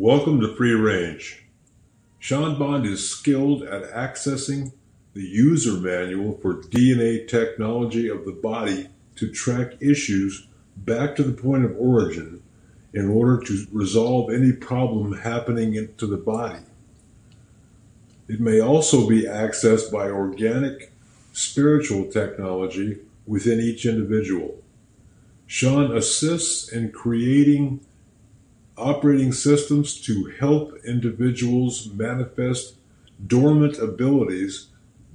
Welcome to Free Range. Sean Bond is skilled at accessing the user manual for DNA technology of the body to track issues back to the point of origin in order to resolve any problem happening to the body. It may also be accessed by organic, spiritual technology within each individual. Sean assists in creating operating systems to help individuals manifest dormant abilities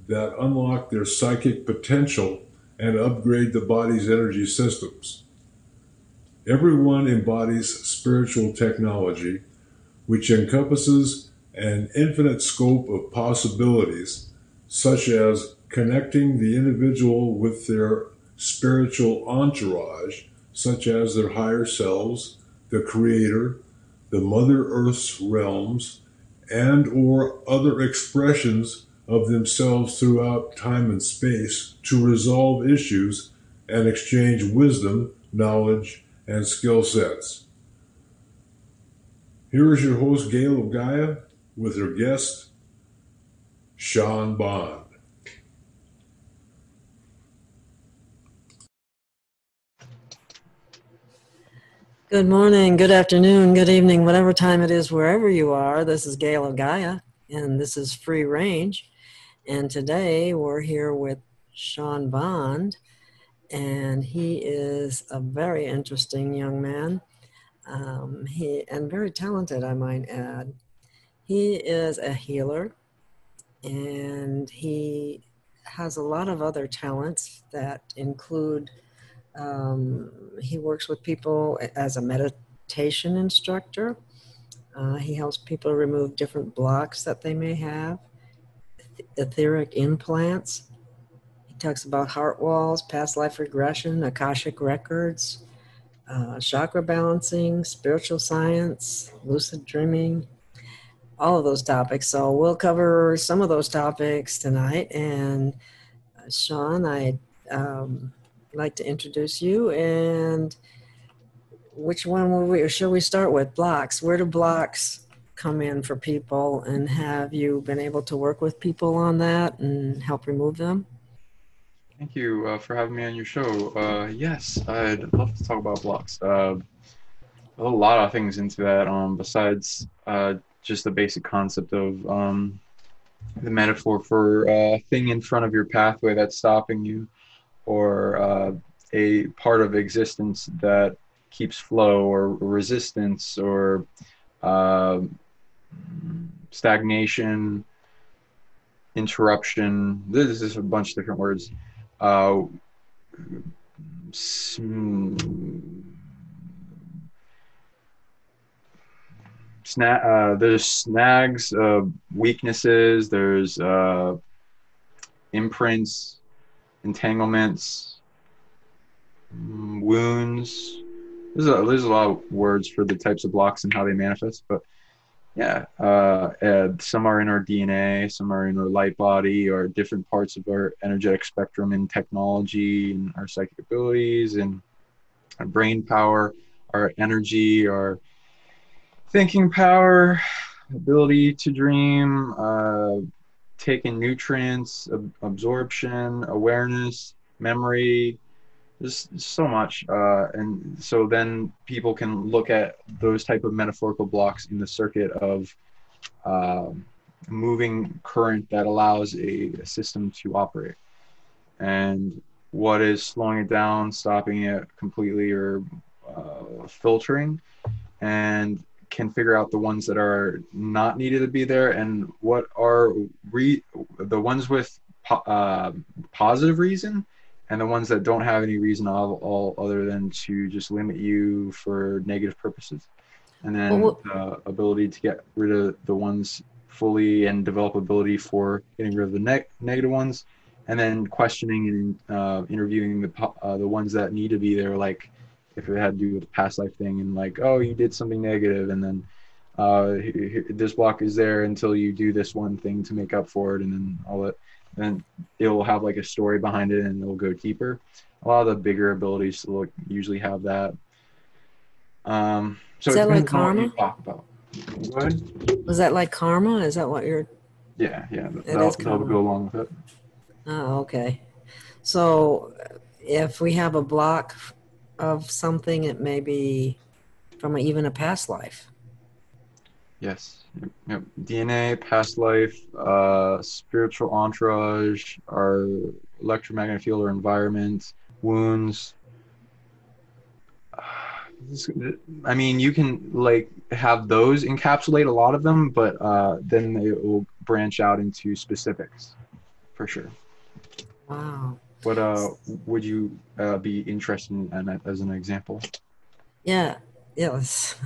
that unlock their psychic potential and upgrade the body's energy systems. Everyone embodies spiritual technology, which encompasses an infinite scope of possibilities, such as connecting the individual with their spiritual entourage, such as their higher selves, the Creator, the Mother Earth's realms, and or other expressions of themselves throughout time and space to resolve issues and exchange wisdom, knowledge, and skill sets. Here is your host, Gail of Gaia, with her guest, Sean Bond. Good morning, good afternoon, good evening, whatever time it is, wherever you are. This is Gail of Gaia, and this is Free Range. And today we're here with Sean Bond, and he is a very interesting young man. And very talented, I might add. He is a healer, and he has a lot of other talents that include he works with people as a meditation instructor. He helps people remove different blocks that they may have, etheric implants. He talks about heart walls, past life regression, Akashic records, chakra balancing, spiritual science, lucid dreaming, all of those topics. So we'll cover some of those topics tonight. And Sean, I'd like to introduce you. And which one will we, or shall we start with? Blocks. Where do blocks come in for people, and have you been able to work with people on that and help remove them? Thank you for having me on your show. Yes, I'd love to talk about blocks. A lot of things into that, besides just the basic concept of the metaphor for a thing in front of your pathway that's stopping you, or a part of existence that keeps flow, or resistance, or stagnation, interruption. This is a bunch of different words. There's snags, weaknesses, there's imprints, entanglements, wounds. There's a lot of words for the types of blocks and how they manifest, but yeah, some are in our DNA, some are in our light body, or different parts of our energetic spectrum in technology and our psychic abilities and our brain power, our energy, our thinking power, ability to dream, take in nutrients, absorption, awareness, memory. There's so much, and so then people can look at those type of metaphorical blocks in the circuit of moving current that allows a system to operate, and what is slowing it down, stopping it completely, or filtering, and can figure out the ones that are not needed to be there, and what are the ones with positive reason, and the ones that don't have any reason all other than to just limit you for negative purposes. And then the ability to get rid of the ones fully and develop ability for getting rid of the negative ones, and then questioning and interviewing the ones that need to be there, like if it had to do with the past life thing, and like, oh, you did something negative, and then this block is there until you do this one thing to make up for it, and then all that. Then it will have like a story behind it, and it'll go deeper. A lot of the bigger abilities usually have that. So is it that like depends on what karma? you talk about. Go ahead. Was that like karma? Is that what you're? Yeah, It is that'll karma. go along with it. Oh, okay. So if we have a block of something, it may be from even a past life. Yes. Yep. DNA, past life, spiritual entourage, our electromagnetic field or environment, wounds. I mean, you can like have those encapsulate a lot of them, but then it will branch out into specifics for sure. Wow. What would you be interested in as an example? Yeah. Yes.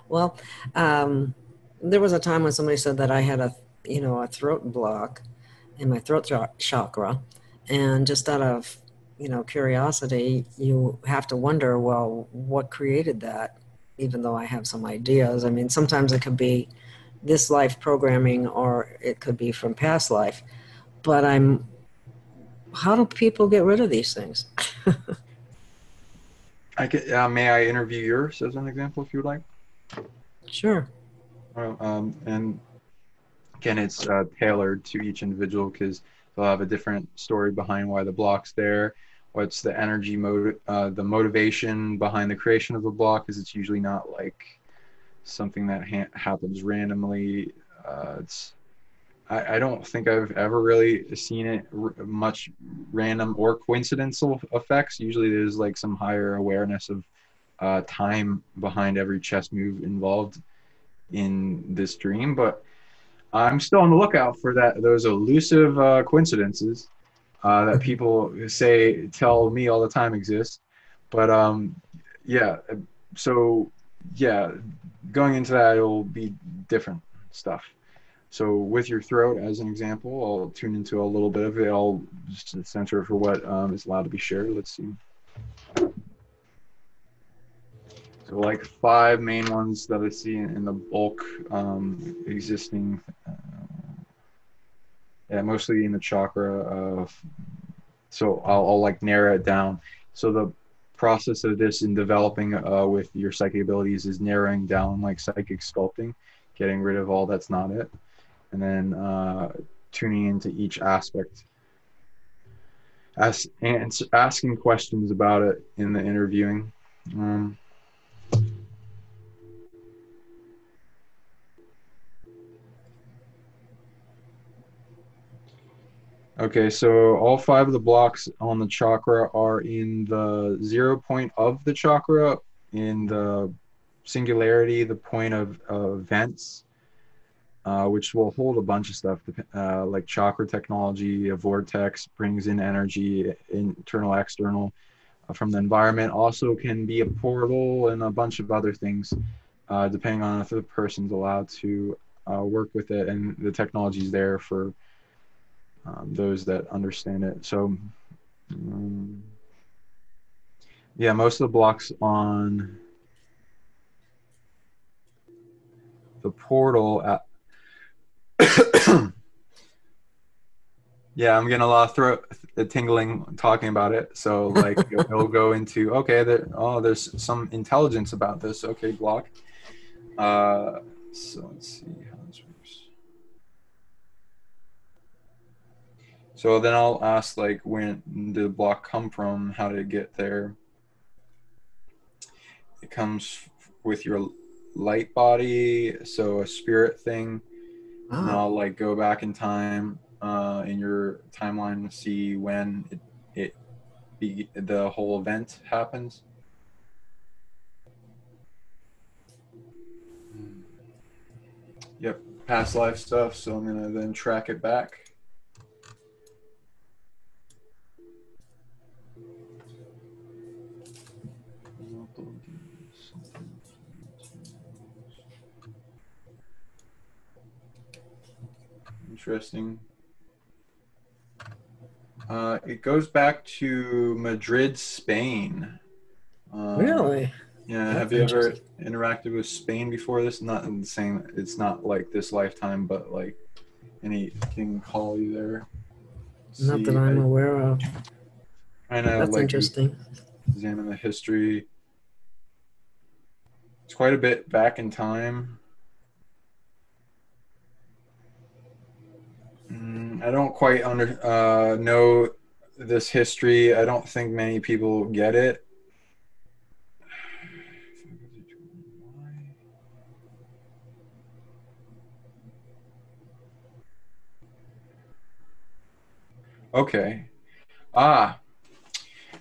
Well, there was a time when somebody said that I had a throat block in my throat chakra, and just out of, curiosity, you have to wonder, well, what created that? Even though I have some ideas, I mean, sometimes it could be this life programming, or it could be from past life. But how do people get rid of these things? May I interview yours as an example if you would like? Sure. And again, it's tailored to each individual because they'll have a different story behind why the block's there. What's the energy the motivation behind the creation of the block? Because it's usually not like something that happens randomly. I don't think I've ever really seen it much random or coincidental effects. Usually there's like some higher awareness of time behind every chess move involved in this dream, but I'm still on the lookout for those elusive coincidences that people tell me all the time exist. But yeah, so yeah, going into that, it'll be different stuff. So with your throat, as an example, I'll tune into a little bit of it. I'll just censor for what is allowed to be shared. Let's see. So like 5 main ones that I see in the bulk existing, yeah, mostly in the chakra. So I'll like narrow it down. So the process of this in developing with your psychic abilities is narrowing down like psychic sculpting, getting rid of all that's not it, and then tuning into each aspect. Asking questions about it in the interviewing. Okay, so all 5 of the blocks on the chakra are in the 0 point of the chakra, in the singularity, the point of events, which will hold a bunch of stuff, like chakra technology. A vortex brings in energy, internal, external, from the environment. Also can be a portal and a bunch of other things, depending on if the person's allowed to work with it, and the technology is there for those that understand it. So yeah, most of the blocks on the portal yeah, I'm getting a lot of throat tingling talking about it. So like it'll go into, okay, there's some intelligence about this. Okay, block. So let's see how this works. So then I'll ask, like, when did the block come from? How did it get there? It comes with your light body, so a spirit thing. Oh. And I'll like go back in time in your timeline to see when the whole event happens. Yep, past life stuff. So I'm gonna then track it back. Interesting. It goes back to Madrid, Spain. Really? Yeah. That's Have you ever interacted with Spain before this? Not in the same. It's not like this lifetime, but like anything call you there. Not that I'm aware of. I know. That's Like interesting. examine the history. It's quite a bit back in time. I don't quite know this history. I don't think many people get it. Okay.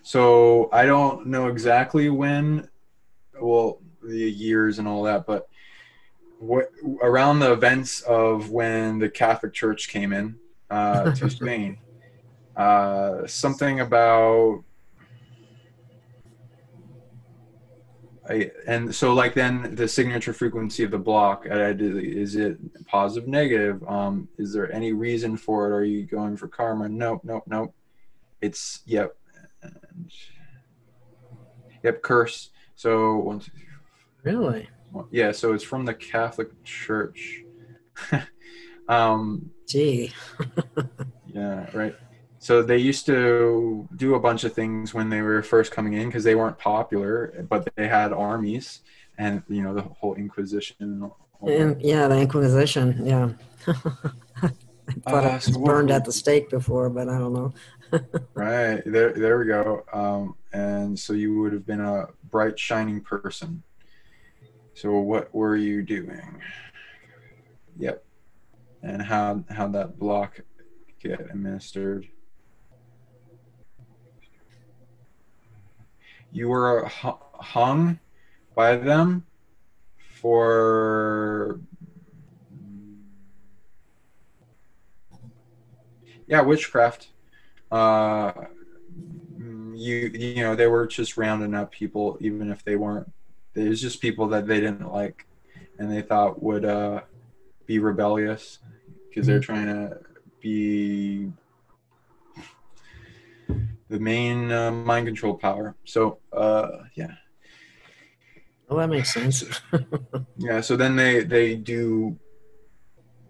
So I don't know exactly when, well, the years and all that, but what around the events of when the Catholic Church came in to Spain, something about and so like then the signature frequency of the block, is it positive, negative? Is there any reason for it? Are you going for karma? Nope, nope, nope. It's yep, and, yep, curse. So one, two, Really? yeah. So it's from the Catholic Church. Gee. Yeah, right. So they used to do a bunch of things when they were first coming in because they weren't popular, but they had armies and, you know, the whole Inquisition and all that. Yeah, the Inquisition. Yeah. I thought it was So burned at the stake before, but I don't know. right, there we go. And so you would have been a bright, shining person. So what were you doing? Yep. And how'd that block get administered? You were hung by them for witchcraft. You know, they were just rounding up people, even if they weren't. It was just people that they didn't like, and they thought would be rebellious because they're trying to be the main mind control power. So yeah. Well, that makes sense. Yeah. So then they do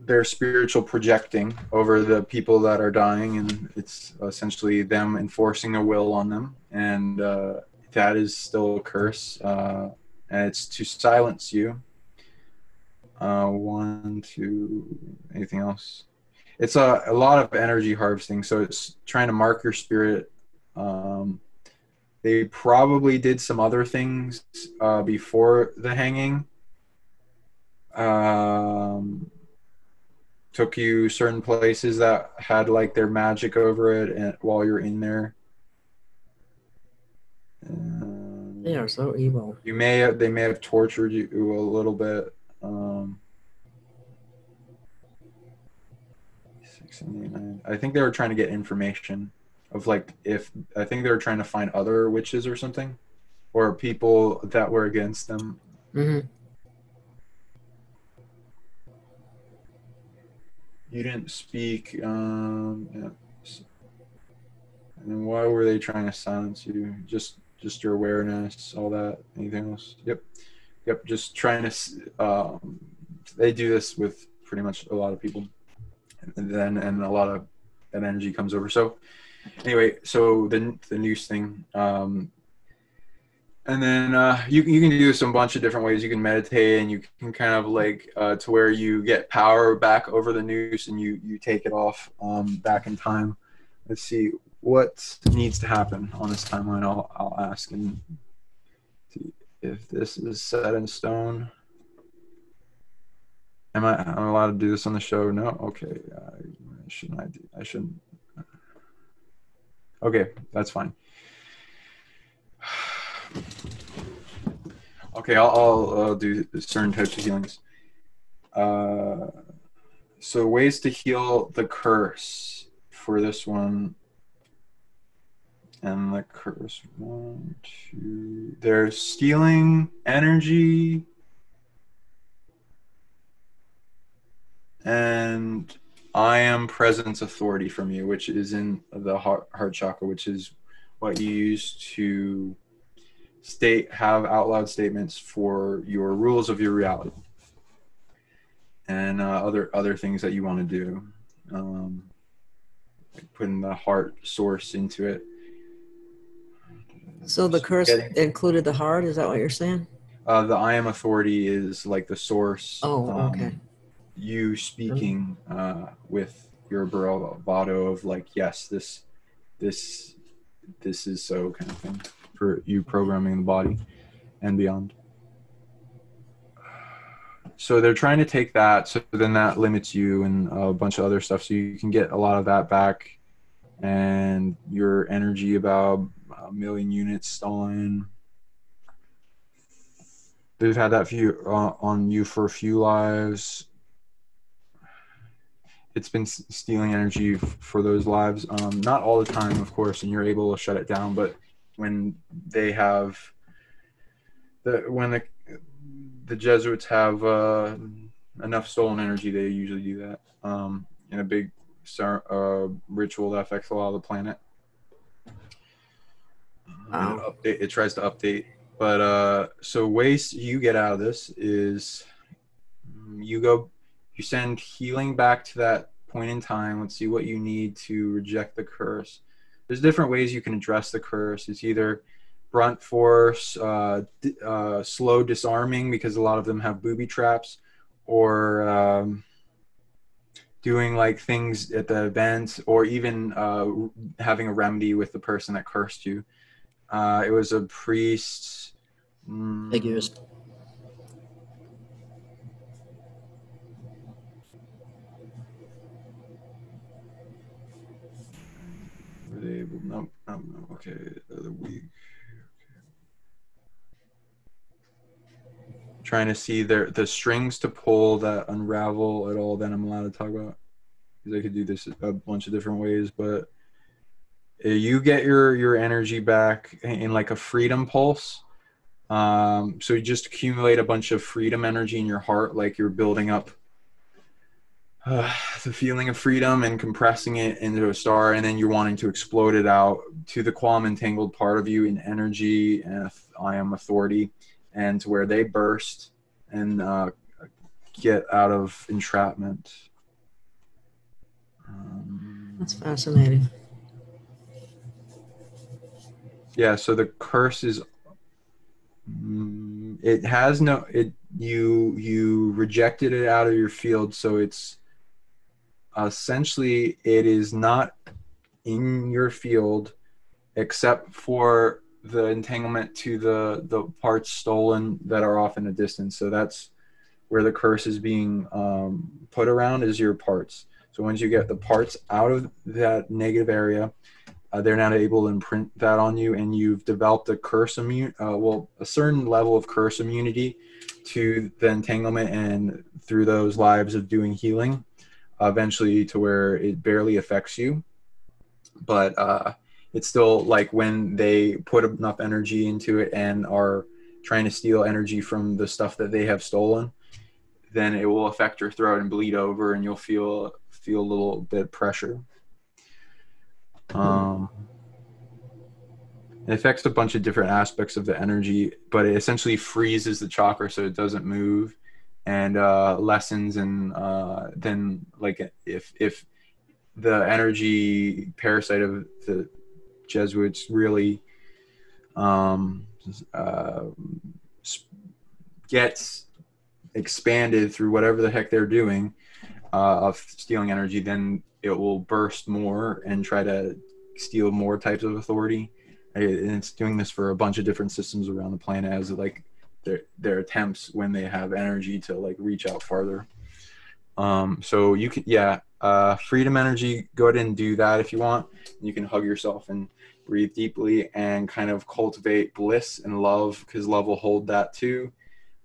their spiritual projecting over the people that are dying, and it's essentially them enforcing a will on them, and that is still a curse, and it's to silence you. One, two, anything else? It's a lot of energy harvesting, so it's trying to mark your spirit. They probably did some other things before the hanging. Took you certain places that had like their magic over it, and while you're in there, They are so evil. they may have tortured you a little bit. 6 and 8, 9. I think they were trying to get information of like I think they were trying to find other witches or something, or people that were against them. Mm-hmm. You didn't speak. Yeah. And then why were they trying to silence you? Just your awareness, all that. Anything else? Yep. Just trying to. They do this with pretty much a lot of people, and a lot of that energy comes over. So anyway, so the noose thing. And then you can do this in a bunch of different ways. You can meditate, and you can kind of like to where you get power back over the noose, and you take it off back in time. Let's see what needs to happen on this timeline. I'll ask and see if this is set in stone. Am I allowed to do this on the show? No. Okay. I shouldn't. Okay, that's fine. Okay, I'll do certain types of healings. So ways to heal the curse for this one. And the curse, 1, 2. They're stealing energy. And I am presence authority from you, which is in the heart chakra, which is what you use to have out loud statements for your rules of your reality, and other things that you want to do, like putting the heart source into it. So the curse included the heart. Is that what you're saying? The I am authority is like the source. Oh, okay. You speaking with your bravado of like, yes, this is so, kind of thing, for you programming the body and beyond. So they're trying to take that, so then that limits you and a bunch of other stuff, so you can get a lot of that back, and your energy about 1,000,000 units stolen. They've had that few on you for a few lives. It's been stealing energy for those lives. Not all the time, of course, and you're able to shut it down, but when they have when the Jesuits have enough stolen energy, they usually do that in a big ritual that affects a lot of the planet. Wow. It tries to update. But so ways you get out of this is you send healing back to that point in time. Let's see what you need to reject the curse. There's different ways you can address the curse. It's either brunt force, slow disarming, because a lot of them have booby traps, or doing like things at the event, or even having a remedy with the person that cursed you. It was a priest. Figures. Were they able? Nope. Okay. The week. Trying to see the strings to pull that unravel at all that I'm allowed to talk about, because I could do this a bunch of different ways, but you get your energy back in like a freedom pulse. So you just accumulate a bunch of freedom energy in your heart, like you're building up the feeling of freedom and compressing it into a star, and then you're wanting to explode it out to the qualm entangled part of you in energy and I am authority, and to where they burst and get out of entrapment. That's fascinating. Yeah, so the curse is it has no you rejected it out of your field, so it's essentially it is not in your field except for the entanglement to the parts stolen that are off in a distance. So that's where the curse is being put around, is your parts. So once you get the parts out of that negative area, they're not able to imprint that on you, and you've developed a curse a certain level of curse immunity to the entanglement, and through those lives of doing healing, eventually to where it barely affects you. But it's still like when they put enough energy into it and are trying to steal energy from the stuff that they have stolen, then it will affect your throat and bleed over, and you'll feel a little bit of pressure. It affects a bunch of different aspects of the energy, but it essentially freezes the chakra so it doesn't move, and lessens. And then, like, if the energy parasite of the Jesuits really gets expanded through whatever the heck they're doing of stealing energy, then it will burst more and try to steal more types of authority. And it's doing this for a bunch of different systems around the planet as like their attempts when they have energy to like reach out farther. So you can, freedom energy, go ahead and do that if you want. You can hug yourself and breathe deeply and kind of cultivate bliss and love, because love will hold that too.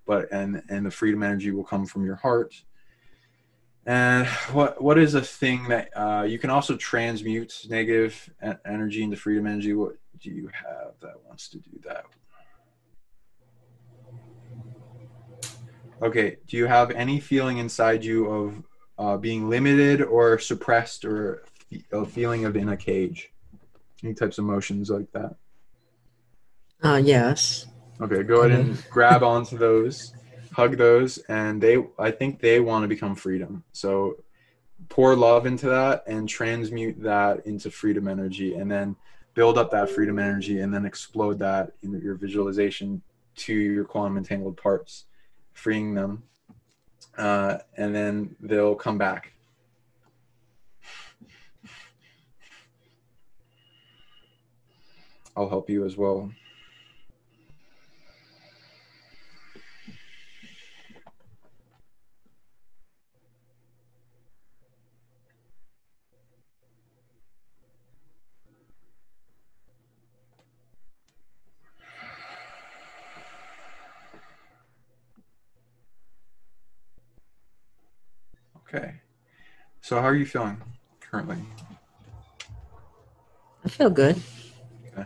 And the freedom energy will come from your heart. And what is a thing that you can also transmute negative energy into freedom energy? What do you have that wants to do that? Okay, do you have any feeling inside you of being limited or suppressed, or a feeling of in a cage? Any types of emotions like that? Yes. Okay, go ahead and grab onto those, hug those, and I think they want to become freedom. So pour love into that and transmute that into freedom energy, and then build up that freedom energy, and then explode that in your visualization to your quantum entangled parts, freeing them, and then they'll come back. I'll help you as well. Okay. So how are you feeling currently? I feel good. Okay.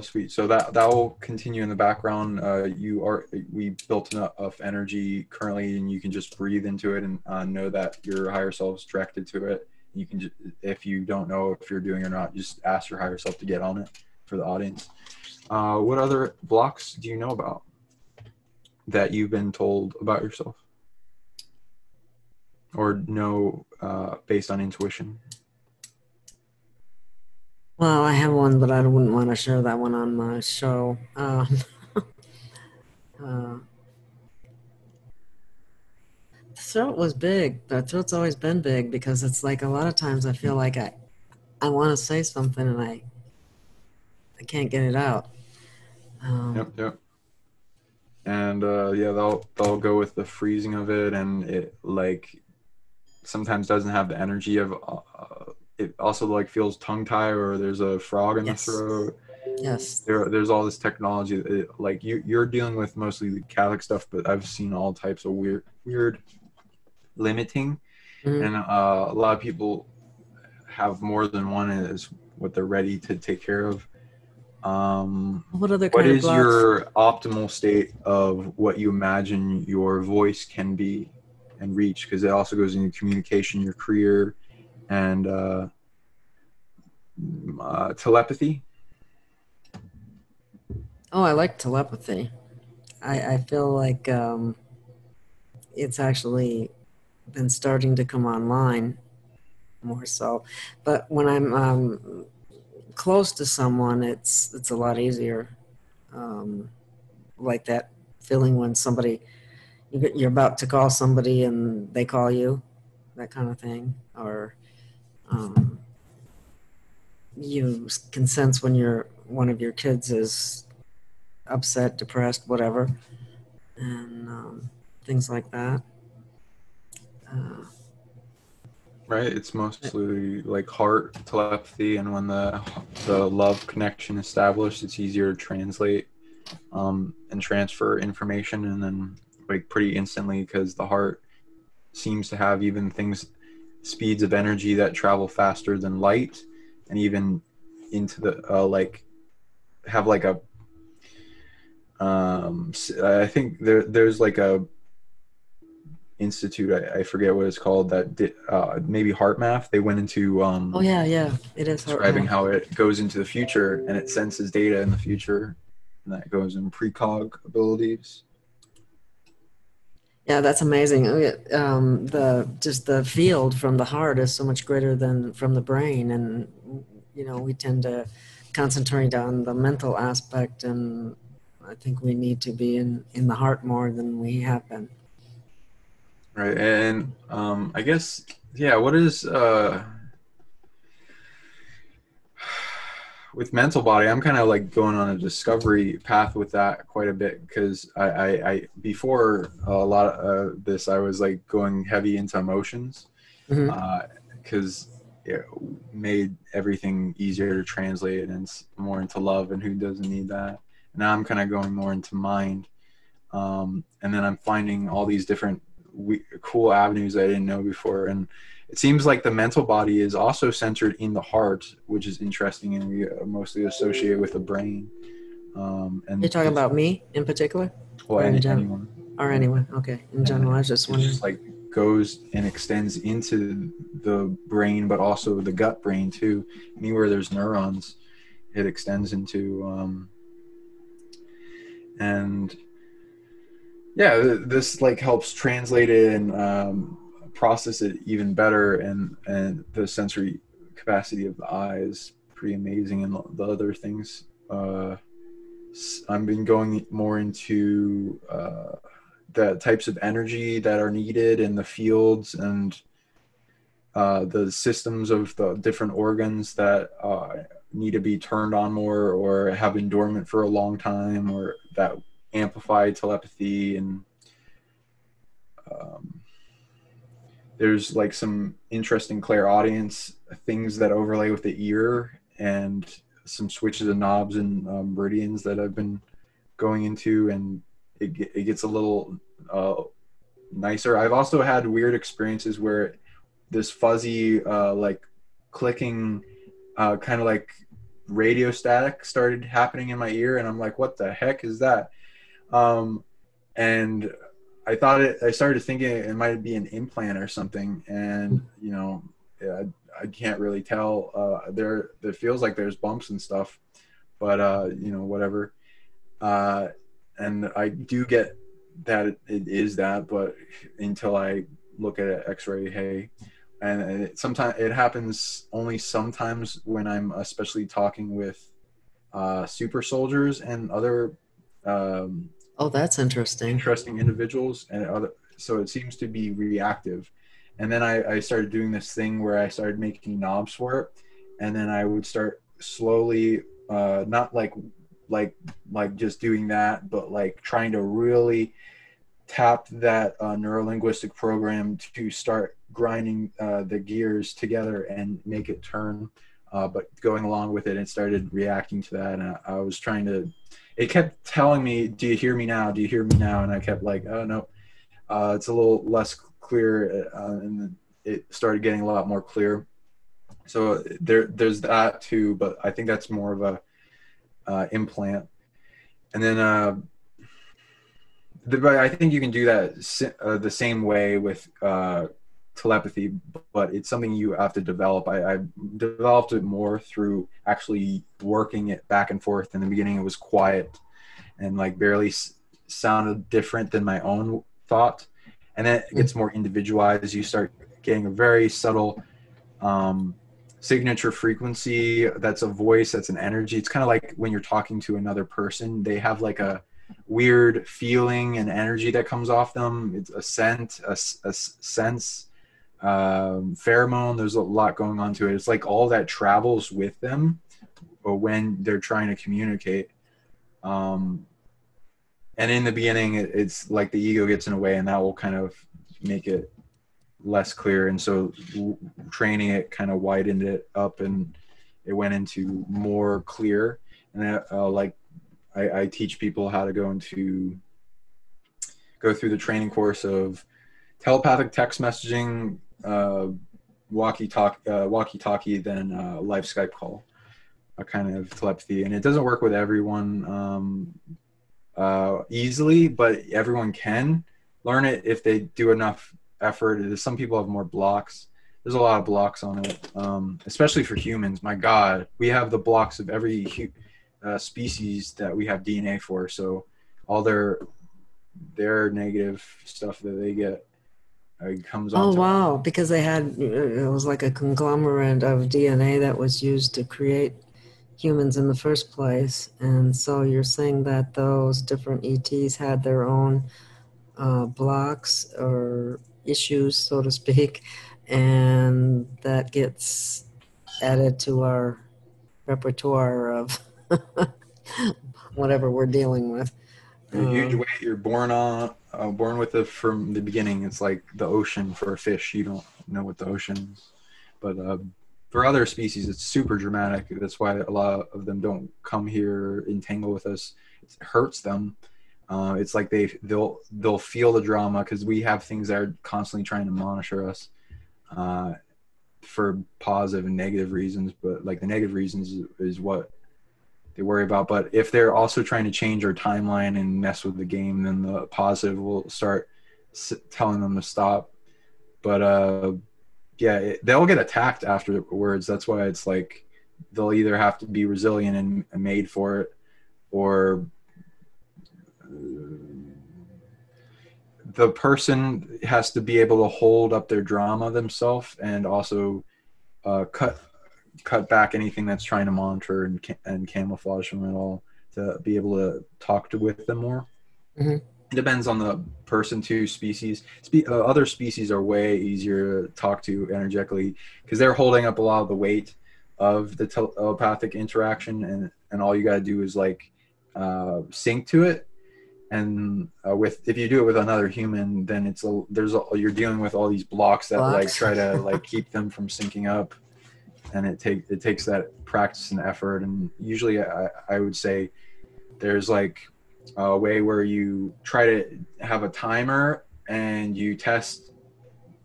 Sweet. So that will continue in the background. We built enough energy currently, and you can just breathe into it and know that your higher self is directed to it. You can just, if you don't know if you're doing it or not, just ask your higher self to get on it for the audience. What other blocks do you know about that you've been told about yourself, or know based on intuition? Well, I have one, but I wouldn't want to share that one on my show. The throat was big. The throat's always been big because it's like a lot of times I feel like I want to say something and I can't get it out. Yep. And yeah, they'll go with the freezing of it, and it like sometimes doesn't have the energy of it. Also like feels tongue tied, or there's a frog in the throat. Yes. There's all this technology. Like you're dealing with mostly the Catholic stuff, but I've seen all types of weird limiting, and a lot of people have more than one is what they're ready to take care of. What other what kind of is blocks? Your optimal state of what you imagine your voice can be and reach? Because it also goes into communication, your career, and telepathy. Oh, I like telepathy. I feel like it's actually been starting to come online more so. But when I'm close to someone, it's a lot easier. Like that feeling when you're about to call somebody and they call you, that kind of thing. Or you can sense when one of your kids is upset, depressed, whatever, and things like that. Right, it's mostly like heart telepathy, and when the love connection established, it's easier to translate and transfer information, and then like pretty instantly, because the heart seems to have even speeds of energy that travel faster than light, and even into the like have like a I think there's like a institute, I forget what it's called, that did maybe heart math. They went into oh yeah, it is describing how it goes into the future and it senses data in the future, and that goes in precog abilities. Yeah, that's amazing. The field from the heart is so much greater than from the brain, and we tend to concentrate on the mental aspect, and I think we need to be in the heart more than we have been. Right, and I guess what is with mental body, I'm kind of like going on a discovery path with that quite a bit, because I before a lot of this, I was like going heavy into emotions, because it made everything easier to translate, and more into love, and who doesn't need that. Now I'm kind of going more into mind, and then I'm finding all these different cool avenues I didn't know before, and it seems like the mental body is also centered in the heart, which is interesting, and we mostly associate with the brain. And you're talking about me in particular, or anyone, or anyone? Okay, in general, I was just wondering. It just like goes and extends into the brain, but also the gut brain too. Anywhere there's neurons, it extends into. And yeah, this like helps translate it and process it even better, and the sensory capacity of the eye is pretty amazing, and the other things I've been going more into the types of energy that are needed in the fields, and the systems of the different organs that need to be turned on more or have been dormant for a long time, or that amplify telepathy. And there's like some interesting clairaudience things that overlay with the ear, and some switches and knobs and meridians that I've been going into, and it gets a little nicer. I've also had weird experiences where this fuzzy like clicking kind of like radio static started happening in my ear, and I'm like, what the heck is that? And I started thinking it might be an implant or something, and you know, I can't really tell. There feels like there's bumps and stuff, but you know, whatever. And I do get that it is that, but until I look at an X-ray, hey. And sometimes it happens only sometimes when I'm especially talking with super soldiers and other Oh, that's interesting. individuals, and other, so it seems to be reactive. And then I started doing this thing where I started making knobs for it, and then I would start slowly, not like just doing that, but like trying to really tap that neurolinguistic program to start grinding the gears together and make it turn. But going along with it, it started reacting to that, and I was trying to. It kept telling me, "Do you hear me now? Do you hear me now?" And I kept like, "Oh no, it's a little less clear," and then it started getting a lot more clear. So there's that too, but I think that's more of a implant. And then I think you can do that the same way with telepathy, but it's something you have to develop. I developed it more through actually working it back and forth. In the beginning, it was quiet and like barely sounded different than my own thought. And then it gets more individualized. You start getting a very subtle signature frequency. That's a voice, that's an energy. It's kind of like when you're talking to another person, they have like a weird feeling and energy that comes off them. It's a scent, a sense, pheromone. There's a lot going on to it. It's like all that travels with them when they're trying to communicate. And in the beginning, it's like the ego gets in the way, and that will kind of make it less clear. And so training it kind of widened it up, and it went into more clear. And I teach people how to go through the training course of telepathic text messaging, walkie-talkie, then live Skype call, a kind of telepathy. And it doesn't work with everyone easily, but everyone can learn it if they do enough effort. Some people have more blocks. There's a lot of blocks on it, especially for humans. My God, we have the blocks of every species that we have DNA for. So all their negative stuff that they get comes on. Oh, wow. Because they had, it was like a conglomerate of DNA that was used to create humans in the first place. And so you're saying that those different ETs had their own blocks or issues, so to speak, and that gets added to our repertoire of whatever we're dealing with. A huge weight you're born with it from the beginning. It's like the ocean for a fish. You don't know what the ocean is, but for other species, it's super dramatic. That's why a lot of them don't come here, entangle with us. It hurts them. It's like they'll feel the drama, because we have things that are constantly trying to monitor us for positive and negative reasons. But like the negative reasons is what they worry about. But if they're also trying to change our timeline and mess with the game, then the positive will start telling them to stop. But yeah, they'll get attacked afterwards. That's why it's like they'll either have to be resilient and made for it, or the person has to be able to hold up their drama themselves, and also cut back anything that's trying to monitor and camouflage from it all, to be able to talk with them more. Mm-hmm. It depends on the person too. Other species are way easier to talk to energetically because they're holding up a lot of the weight of the telepathic interaction, and all you got to do is like sync to it. And if you do it with another human, then you're dealing with all these blocks that like try to like keep them from syncing up, and it takes that practice and effort. And usually I would say there's like a way where you try to have a timer and you test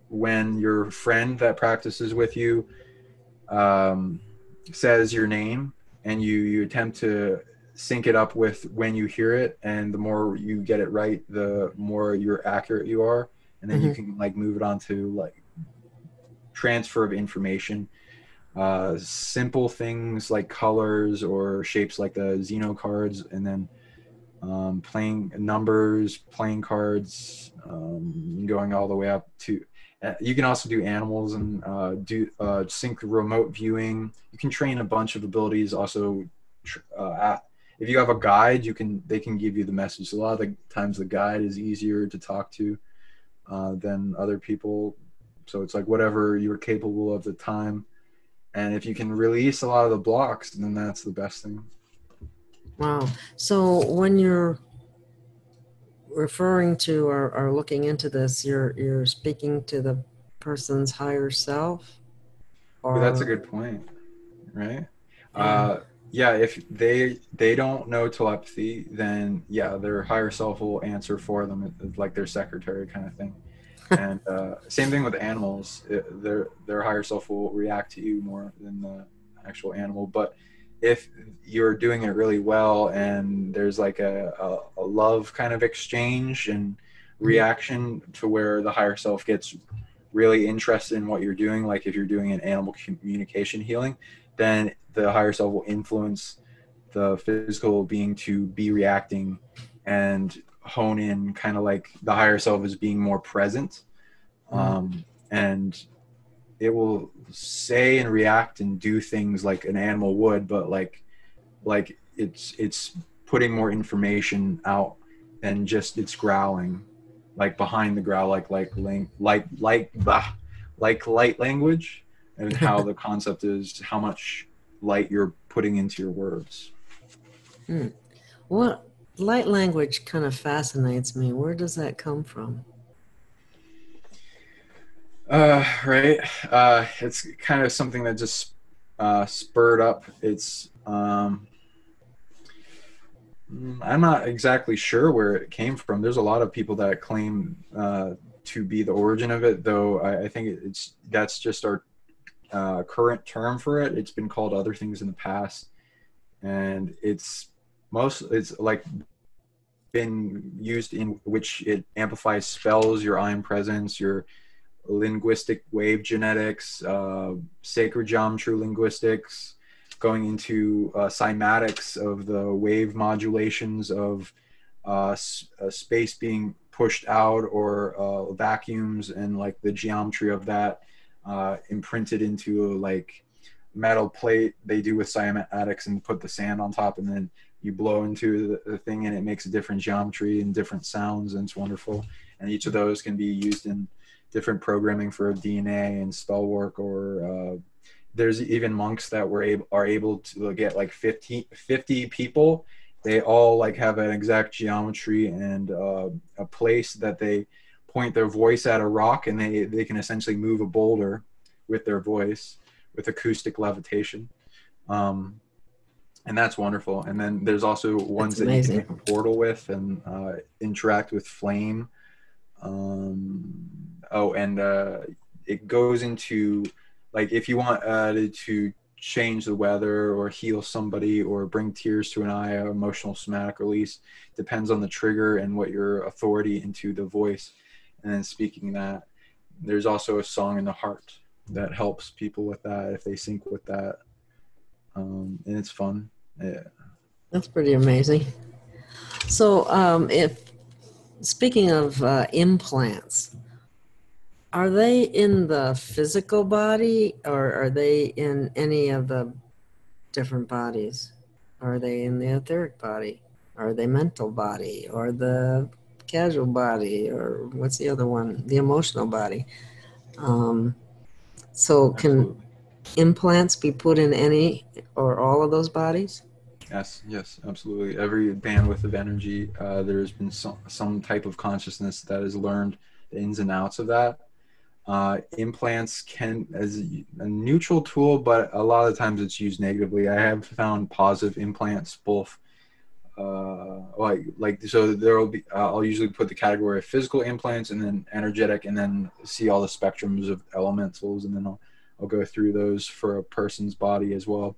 when your friend that practices with you says your name, and you attempt to sync it up with when you hear it, and the more you get it right, the more you're accurate you are, and then you can like move it on to like transfer of information. Simple things like colors or shapes like the Xeno cards, and then playing numbers, playing cards, going all the way up to you can also do animals and sync remote viewing. You can train a bunch of abilities. Also, if you have a guide, they can give you the message. A lot of the times the guide is easier to talk to than other people. So it's like whatever you're capable of at the time. And if you can release a lot of the blocks, then that's the best thing. Wow. So when you're referring to or looking into this, you're speaking to the person's higher self? Or That's a good point, right? Yeah. If they don't know telepathy, then yeah, their higher self will answer for them, like their secretary kind of thing. And same thing with animals. Their higher self will react to you more than the actual animal. But if you're doing it really well and there's like a love kind of exchange and reaction to where the higher self gets really interested in what you're doing, like if you're doing an animal communication healing, then the higher self will influence the physical being to be reacting and hone in, kind of like the higher self is being more present. And it will say and react and do things like an animal would, but like it's putting more information out than just it's growling, like behind the growl, like light language, and how the concept is how much light you're putting into your words. What light language kind of fascinates me. Where does that come from? Right. It's kind of something that just spurred up. It's I'm not exactly sure where it came from. There's a lot of people that claim to be the origin of it, though I think that's just our current term for it. It's been called other things in the past, and it's like been used in which it amplifies spells, your I'm presence, your linguistic wave genetics, sacred geometry linguistics, going into cymatics of the wave modulations of space being pushed out, or vacuums, and like the geometry of that imprinted into like metal plate they do with cymatics, and put the sand on top, and then you blow into the thing and it makes a different geometry and different sounds, and it's wonderful. And each of those can be used in different programming for DNA and spell work, or there's even monks that are able to get like 50 people. They all like have an exact geometry and a place that they point their voice at a rock, and they can essentially move a boulder with their voice with acoustic levitation. And that's wonderful. And then there's also ones that you can make a portal with and interact with flame. It goes into, like, if you want to change the weather or heal somebody or bring tears to an eye, or emotional somatic release, depends on the trigger and what your authority into the voice. And then speaking that, there's also a song in the heart that helps people with that if they sync with that. And it's fun. Yeah. That's pretty amazing. So speaking of implants, are they in the physical body, or are they in any of the different bodies? Are they in the etheric body? Are they mental body? Or the casual body? Or what's the other one? The emotional body. So can Absolutely. implants be put in any or all of those bodies? Yes, absolutely. Every bandwidth of energy, there's been some type of consciousness that has learned the ins and outs of that. Implants can as a neutral tool, but a lot of times it's used negatively. I have found positive implants, both so there will be. I'll usually put the category of physical implants and then energetic, and then see all the spectrums of elementals, and then I'll go through those for a person's body as well.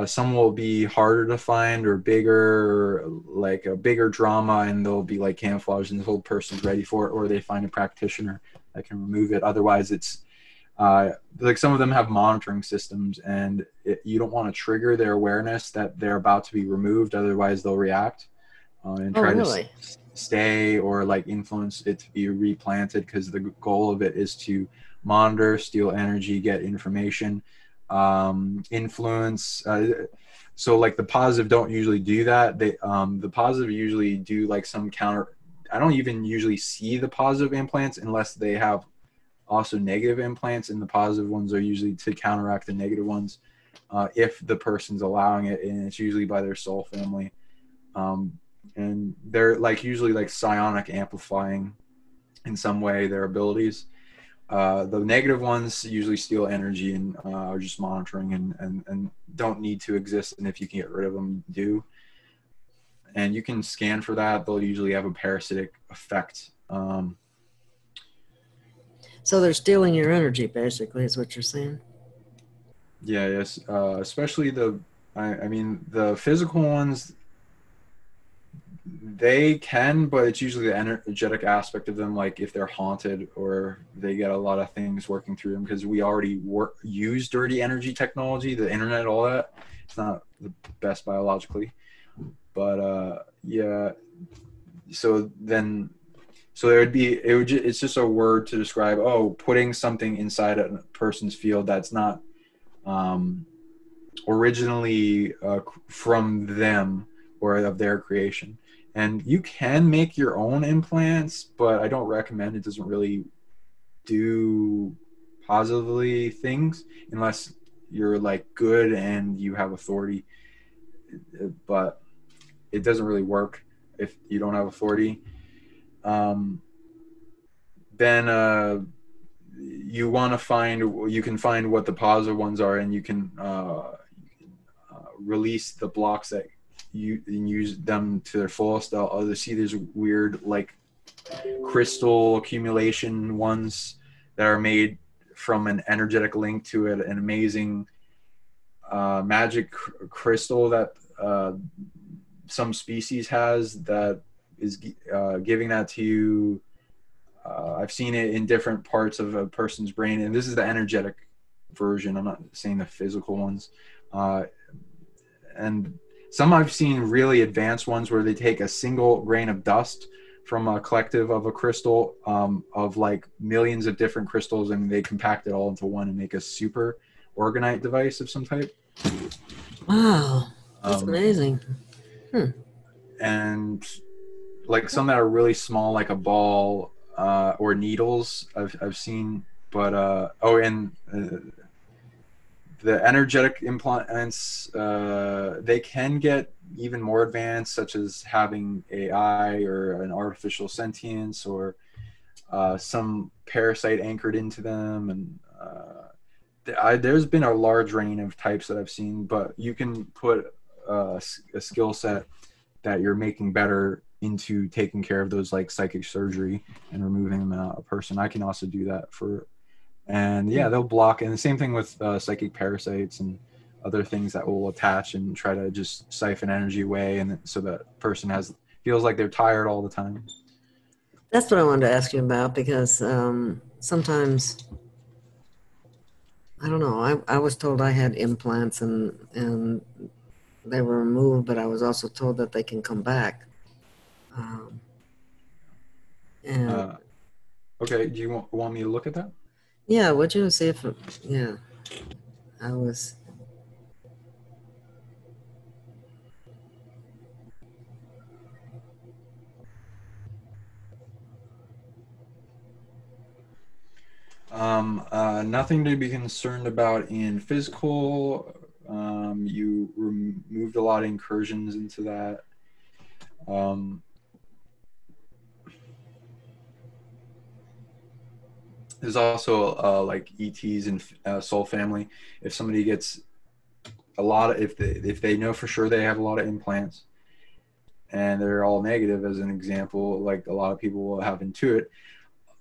Some will be harder to find or bigger, like a bigger drama, and they'll be like camouflage and the whole person's ready for it, or they find a practitioner that can remove it. Otherwise, it's like some of them have monitoring systems, and you don't want to trigger their awareness that they're about to be removed. Otherwise, they'll react and Oh, try really? to stay or like influence it to be replanted, because the goal of it is to monitor, steal energy, get information, influence. So like the positive don't usually do that. The positive usually do like some counter. I don't even usually see the positive implants unless they have also negative implants, and the positive ones are usually to counteract the negative ones, if the person's allowing it, and it's usually by their soul family. And they're like usually like psionic amplifying in some way their abilities. The negative ones usually steal energy and are just monitoring and don't need to exist. And if you can get rid of them, do. And you can scan for that. They'll usually have a parasitic effect. So they're stealing your energy, basically, is what you're saying? Yes. Especially I mean, the physical ones, they can, but it's usually the energetic aspect of them, like if they're haunted or they get a lot of things working through them, because we already use dirty energy technology, the internet, all that. It's not the best biologically, but yeah. So it's just a word to describe, putting something inside a person's field that's not originally from them or of their creation. And you can make your own implants, but I don't recommend. It doesn't really do positively things unless you're like good and you have authority. But it doesn't really work if you don't have authority. Then you can find what the positive ones are, and you can release the blocks that you and use them to their fullest. I'll see there's weird like crystal accumulation ones that are made from an energetic link to it, an amazing magic crystal that some species has that is giving that to you. I've seen it in different parts of a person's brain, and this is the energetic version. I'm not saying the physical ones. And some I've seen really advanced ones where they take a single grain of dust from a collective of a crystal of like millions of different crystals, and they compact it all into one and make a super organite device of some type. Wow, that's amazing. And like some that are really small, like a ball or needles I've seen. But the energetic implants, they can get even more advanced, such as having AI or an artificial sentience or some parasite anchored into them. And there's been a large range of types that I've seen, but you can put a skill set that you're making better into taking care of those, like psychic surgery and removing them out of a person. I can also do that and yeah, they'll block. And the same thing with psychic parasites and other things that will attach and try to just siphon energy away, and so that person feels like they're tired all the time. That's what I wanted to ask you about, because sometimes, I don't know, I was told I had implants and they were removed, but I was also told that they can come back. Okay, do you want me to look at that? Yeah, would you see if, yeah, I was. Nothing to be concerned about in physical. You removed a lot of incursions into that. There's also like ETs and soul family. If somebody gets a lot of, if they know for sure they have a lot of implants and they're all negative, as an example, like a lot of people will have Intuit,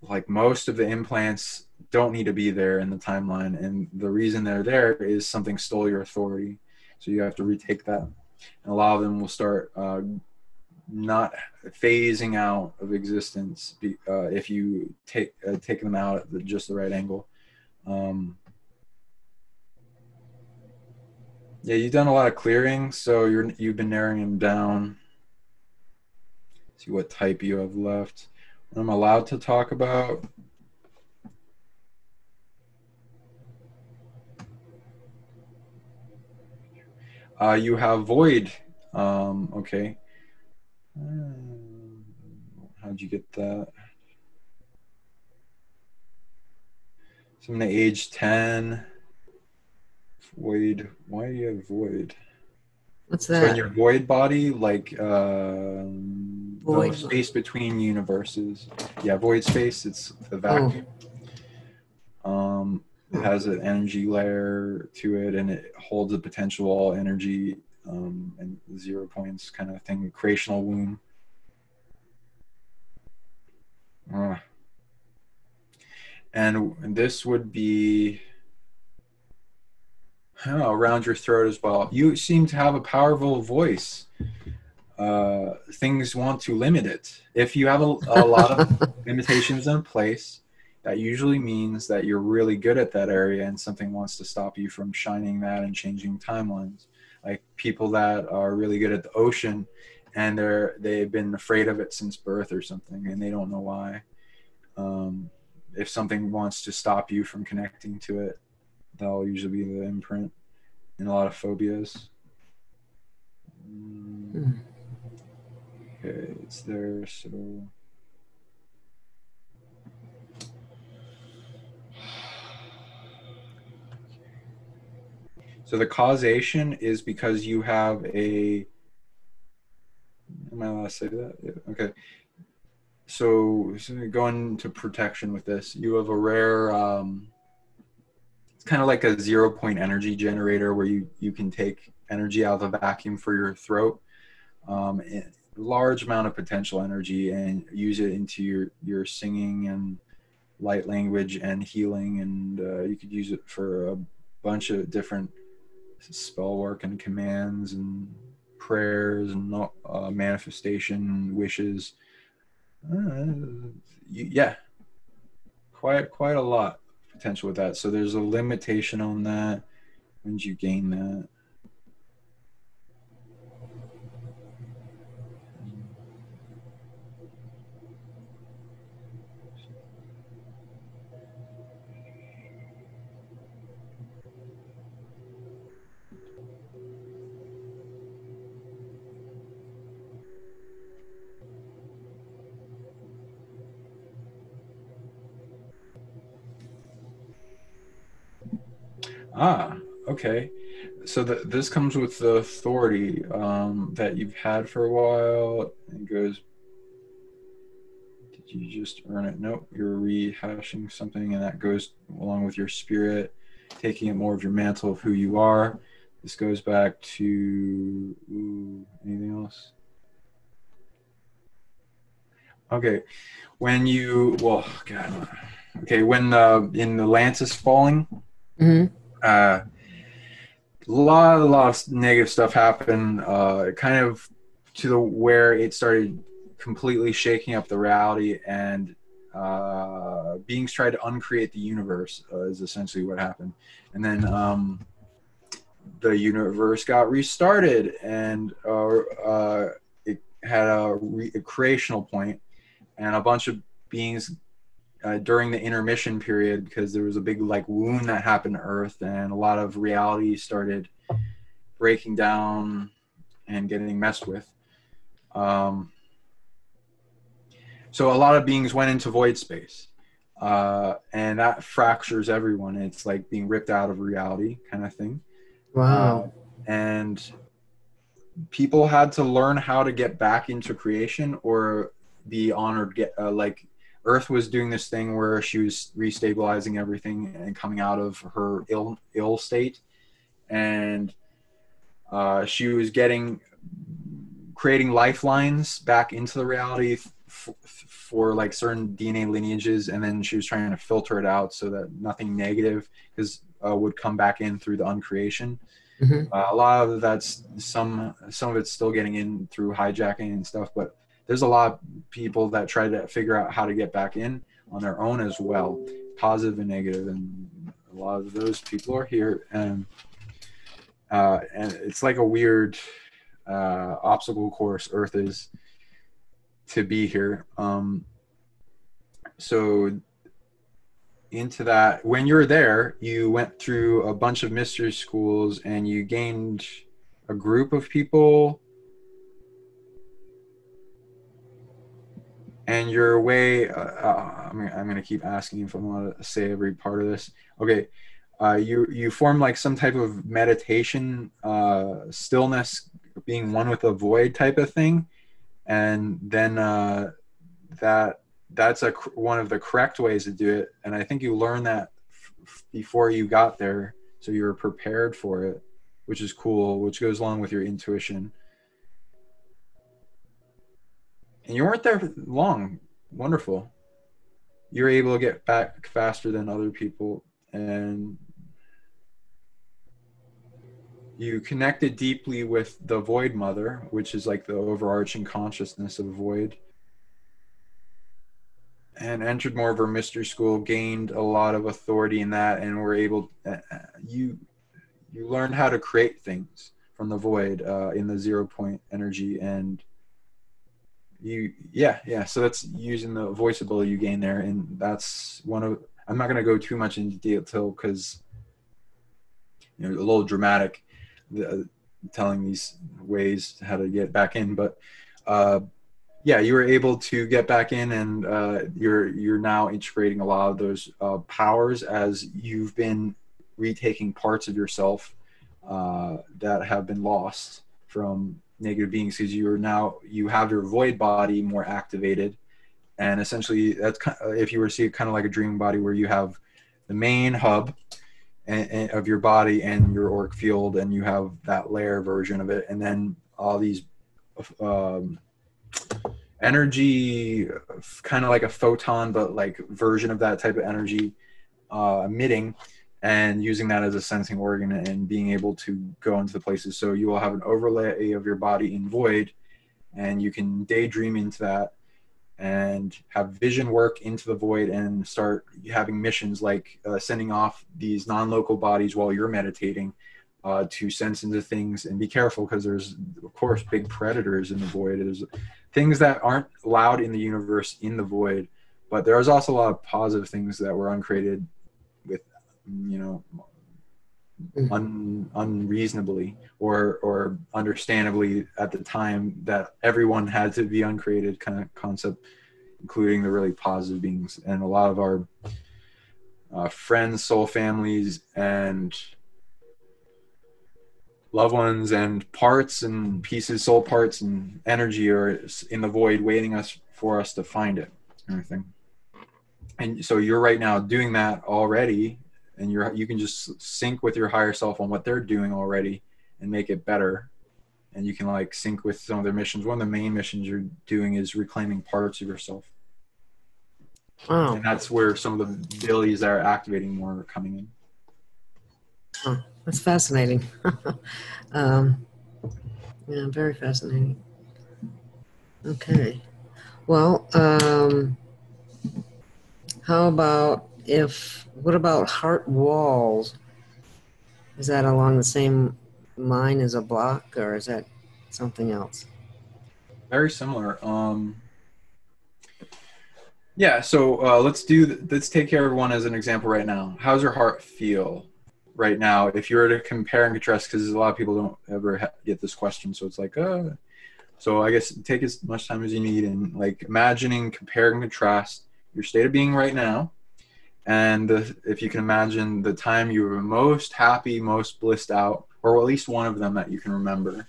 like most of the implants don't need to be there in the timeline, and the reason they're there is something stole your authority, so you have to retake that. And a lot of them will start not phasing out of existence if you take them out at just the right angle. Yeah, you've done a lot of clearing, so you've been narrowing them down. See what type you have left. What I'm allowed to talk about. You have void. Okay. How'd you get that? So I'm gonna age 10. Void. Why do you have void? What's that? So in your void body, like Void. the space between universes. Yeah, void space. It's the vacuum. It has an energy layer to it, and it holds a potential all energy and 0 points kind of thing. Creational womb. And this would be around your throat as well. You seem to have a powerful voice. Things want to limit it. If you have a lot of limitations in place, that usually means that you're really good at that area and something wants to stop you from shining that and changing timelines. Like people that are really good at the ocean and they've been afraid of it since birth or something and they don't know why. If something wants to stop you from connecting to it, that'll usually be the imprint in a lot of phobias. Okay, it's there, so... So the causation is because you have a... Am I allowed to say that? Yeah, okay. So going to protection with this, you have a rare... it's kind of like a 0 point energy generator where you can take energy out of the vacuum for your throat. Large amount of potential energy and use it into your singing and light language and healing, and you could use it for a bunch of different spell work and commands and prayers and manifestation wishes. Yeah, quite a lot of potential with that. So there's a limitation on that. When did you gain that? Okay. So this comes with the authority that you've had for a while. It goes, did you just earn it? Nope, you're rehashing something, and that goes along with your spirit, taking it more of your mantle of who you are. This goes back to anything else? Okay, when you when in Atlantis falling, a lot of negative stuff happened. Kind of to the where it started completely shaking up the reality, and beings tried to uncreate the universe is essentially what happened. And then the universe got restarted, and it had a creational point, and a bunch of beings during the intermission period, because there was a big wound that happened to Earth, and a lot of reality started breaking down and getting messed with. So a lot of beings went into void space. And that fractures everyone. It's like being ripped out of reality kind of thing. Wow. And people had to learn how to get back into creation or be honored. Like Earth was doing this thing where she was restabilizing everything and coming out of her ill state, and she was creating lifelines back into the reality for like certain DNA lineages, and then she was trying to filter it out so that nothing negative would come back in through the uncreation. A lot of that's some of it's still getting in through hijacking and stuff, but there's a lot of people that try to figure out how to get back in on their own as well, positive and negative, and a lot of those people are here, and it's like a weird obstacle course Earth is to be here. So into that, when you're there, you went through a bunch of mystery schools and you gained a group of people, and your way I'm gonna keep asking if I want to say every part of this. Okay. You form like some type of meditation, stillness, being one with the void type of thing, and then that's one of the correct ways to do it. And I think you learned that before you got there, so you were prepared for it, which is cool, which goes along with your intuition. And you weren't there long. Wonderful. You're able to get back faster than other people, and you connected deeply with the Void Mother, which is like the overarching consciousness of Void, and entered more of her mystery school, gained a lot of authority in that, and were able, you learned how to create things from the Void in the 0 point energy, and so that's using the voice ability you gain there, and that's one of, I'm not going to go too much into detail because a little dramatic, telling these ways how to get back in, but you were able to get back in, and you're now integrating a lot of those powers as you've been retaking parts of yourself that have been lost from negative beings, because you have your void body more activated, and essentially that's if you were to see it kind of like a dream body, where you have the main hub of your body and your auric field, and you have that layer version of it, and then all these energy, kind of like a photon, but like version of that type of energy emitting, and using that as a sensing organ and being able to go into the places. So you will have an overlay of your body in void, and you can daydream into that and have vision work into the void and start having missions like sending off these non-local bodies while you're meditating to sense into things. And be careful, because there's, of course, big predators in the void. There's things that aren't allowed in the universe in the void, but there's also a lot of positive things that were uncreated with, unreasonably or understandably at the time, that everyone had to be uncreated kind of concept, including the really positive beings. And a lot of our friends, soul families, and loved ones, and parts and pieces, soul parts and energy, are in the void waiting for us to find it, everything. And so you're right now doing that already, and you can just sync with your higher self on what they're doing already and make it better. And you can like sync with some of their missions. One of the main missions you're doing is reclaiming parts of yourself. Wow. And that's where some of the abilities that are activating more are coming in. Oh, that's fascinating. Very fascinating. Okay. Well, what about heart walls? Is that along the same line as a block, or is that something else? Very similar. So let's take care of one as an example right now. How's your heart feel right now? If you were to compare and contrast, because a lot of people don't ever get this question, so it's like, so I guess take as much time as you need, and like imagining, compare and contrast your state of being right now And if you can imagine the time you were most happy, most blissed out, or at least one of them that you can remember.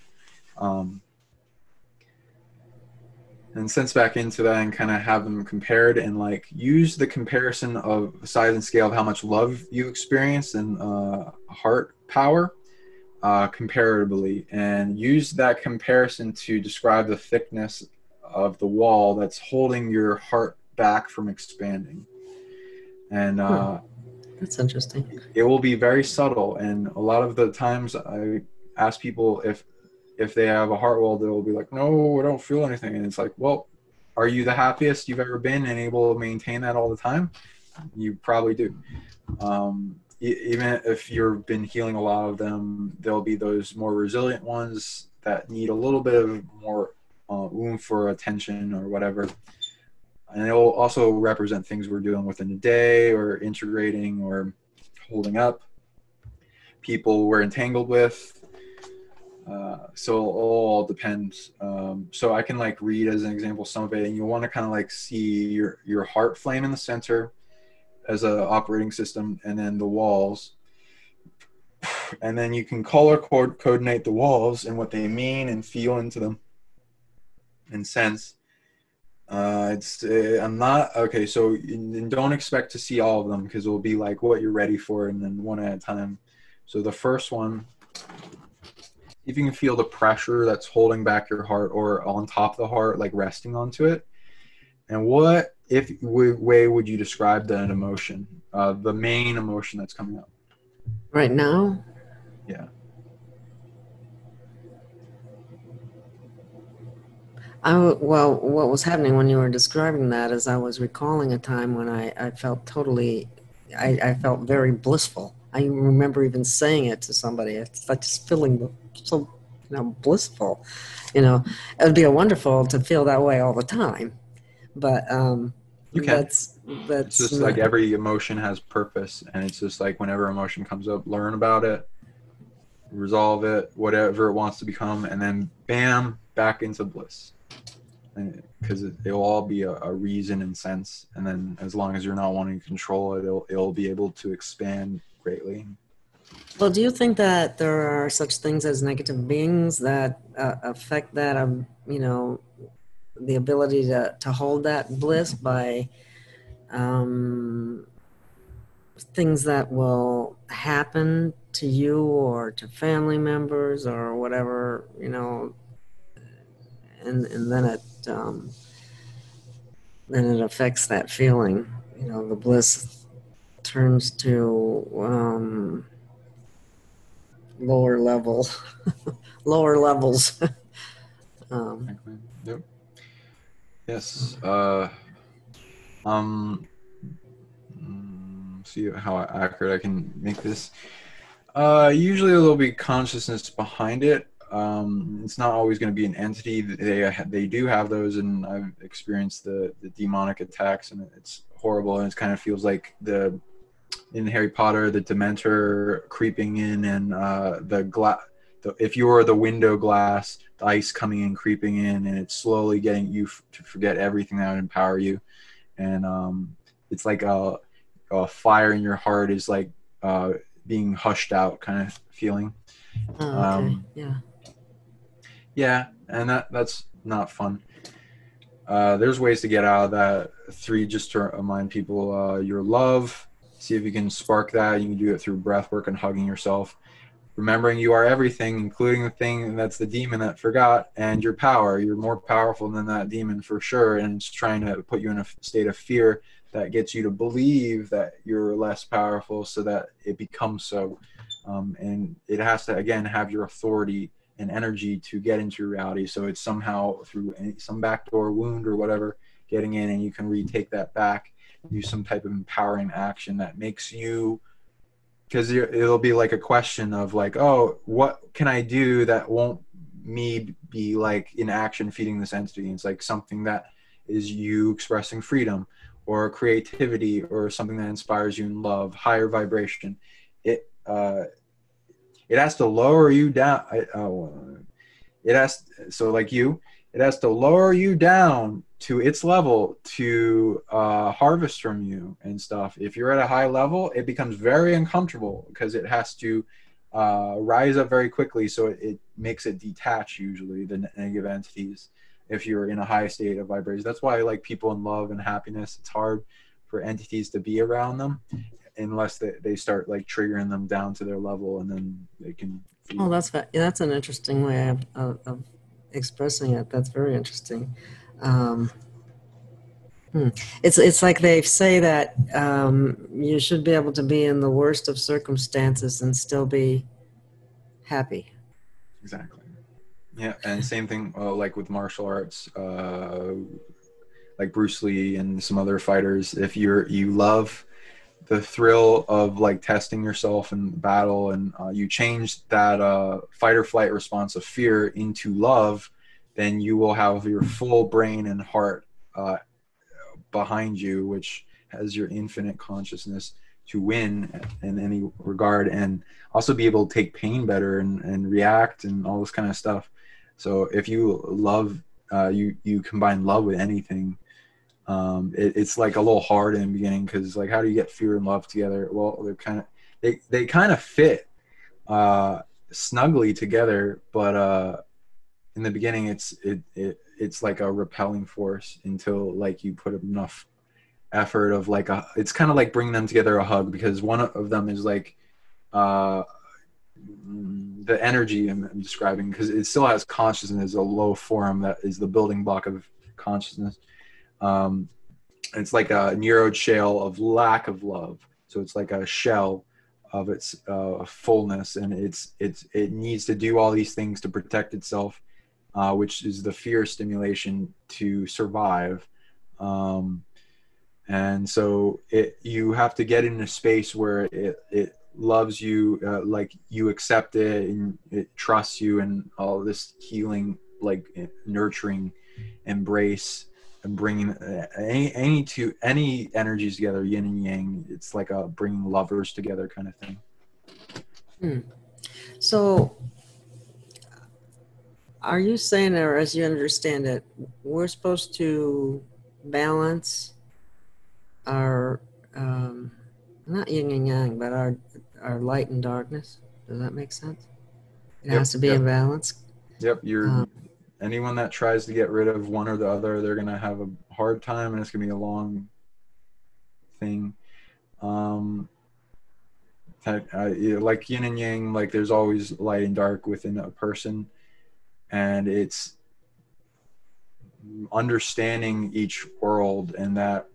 And sense back into that and kind of have them compared, and like use the comparison of size and scale of how much love you experience and heart power comparably, and use that comparison to describe the thickness of the wall that's holding your heart back from expanding. And that's interesting. It will be very subtle, and a lot of the times I ask people if they have a heart wall, they'll be like, no, I don't feel anything. And it's like, well, are you the happiest you've ever been and able to maintain that all the time? You probably do. Even if you've been healing a lot of them, there'll be those more resilient ones that need a little bit of more room for attention or whatever. And it will also represent things we're dealing with in the day, or integrating, or holding up, people we're entangled with. So it all depends. So I can like read as an example some of it, and you'll want to kind of like see your heart flame in the center as a operating system, and then the walls. And then you can color coordinate the walls and what they mean and feel into them and sense. I'm not okay. So don't expect to see all of them, because it will be like what you're ready for, and then one at a time. So the first one, if you can feel the pressure that's holding back your heart, or on top of the heart, like resting onto it. And what way would you describe that emotion? The main emotion that's coming up right now? Yeah. Well, what was happening when you were describing that is I was recalling a time when I felt totally, I felt very blissful. I remember even saying it to somebody. It's like just feeling so, blissful. It would be wonderful to feel that way all the time. But you can. That's it's just like every emotion has purpose, and it's just like whenever emotion comes up, learn about it, resolve it, whatever it wants to become, and then bam, back into bliss. Because it'll all be a reason and sense, and then as long as you're not wanting to control it, it'll be able to expand greatly. Well, do you think that there are such things as negative beings that affect that, the ability to hold that bliss by things that will happen to you or to family members or whatever, and then it affects that feeling. The bliss turns to lower levels. Yep. Yes. See how accurate I can make this. Usually there'll be consciousness behind it. It's not always going to be an entity. They do have those, and I've experienced the demonic attacks, and it's horrible, and it kind of feels like in Harry Potter, the Dementor creeping in, and if you were the window glass, the ice coming in, creeping in, and it's slowly getting you to forget everything that would empower you. And it's like a fire in your heart is like being hushed out kind of feeling. Oh, okay. Yeah, and that's not fun. There's ways to get out of that. 3, just to remind people, your love. See if you can spark that. You can do it through breath work and hugging yourself. Remembering you are everything, including the thing that's the demon that forgot, and your power. You're more powerful than that demon for sure, and it's trying to put you in a state of fear that gets you to believe that you're less powerful, so that it becomes so. And it has to, again, have your authority and energy to get into reality. So it's somehow through some backdoor wound or whatever, getting in, and you can retake that back, use some type of empowering action that makes you, because it'll be like a question of like, oh, what can I do that won't me be like in action feeding this entity? And it's like something that is you expressing freedom or creativity or something that inspires you in love, higher vibration. It has to lower you down. It has, so like you it has to lower you down to its level to harvest from you and stuff. If you're at a high level, it becomes very uncomfortable because it has to rise up very quickly. So it makes it detach, usually, the negative entities, if you're in a high state of vibration. That's why, like, people in love and happiness, it's hard for entities to be around them unless they start, like, triggering them down to their level, and then they can feel. Oh, that's an interesting way of expressing it. That's very interesting. It's like they say that you should be able to be in the worst of circumstances and still be happy. Exactly. Yeah, and same thing like with martial arts, like Bruce Lee and some other fighters. If you love the thrill of, like, testing yourself in battle, and you change that fight or flight response of fear into love, then you will have your full brain and heart behind you, which has your infinite consciousness to win in any regard, and also be able to take pain better and react and all this kind of stuff. So if you love, you combine love with anything. It's like a little hard in the beginning, because, like, how do you get fear and love together? Well, they kind of fit snugly together, but in the beginning it's like a repelling force until, like, you put enough effort of, like, it's kind of like bringing them together, a hug, because one of them is like the energy I'm describing, because it still has consciousness, a low form that is the building block of consciousness. It's like a narrowed shell of lack of love, so it's like a shell of its fullness, and it needs to do all these things to protect itself, which is the fear stimulation to survive. And so you have to get in a space where it loves you, like, you accept it, and it trusts you, and all this healing, like, nurturing embrace, and bringing any energies together, yin and yang. It's like a bringing lovers together kind of thing. So are you saying, or as you understand it, we're supposed to balance our not yin and yang, but our light and darkness? Does that make sense? It has to be in balance. Yep. Anyone that tries to get rid of one or the other, they're gonna have a hard time, and it's gonna be a long thing. Like yin and yang, like, there's always light and dark within a person, and it's understanding each world, and that,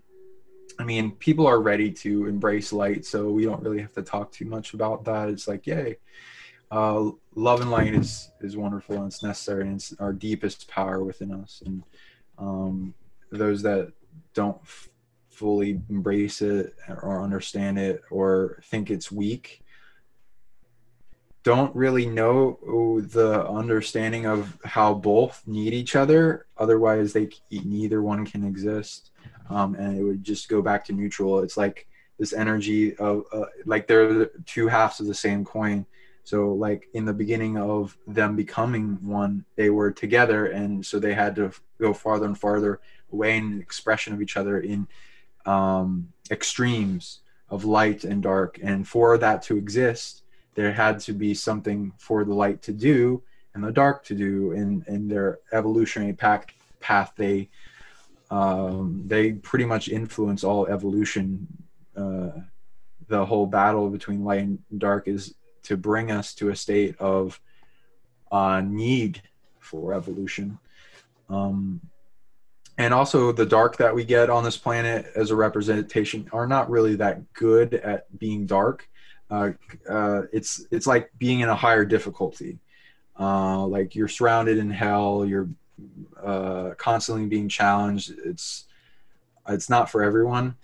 I mean, people are ready to embrace light, so we don't really have to talk too much about that. It's like, yay, love and light is wonderful, and it's necessary, and it's our deepest power within us. And those that don't fully embrace it or understand it, or think it's weak, don't really know the understanding of how both need each other. Otherwise, neither one can exist, and it would just go back to neutral. It's like this energy of like, they're the two halves of the same coin. So, like, in the beginning of them becoming one, they were together, and so they had to go farther and farther away in expression of each other in extremes of light and dark. And for that to exist, there had to be something for the light to do and the dark to do in their evolutionary path. They pretty much influence all evolution. The whole battle between light and dark is to bring us to a state of need for evolution. And also, the dark that we get on this planet as a representation are not really that good at being dark. It's like being in a higher difficulty. Like, you're surrounded in hell. You're constantly being challenged. It's not for everyone.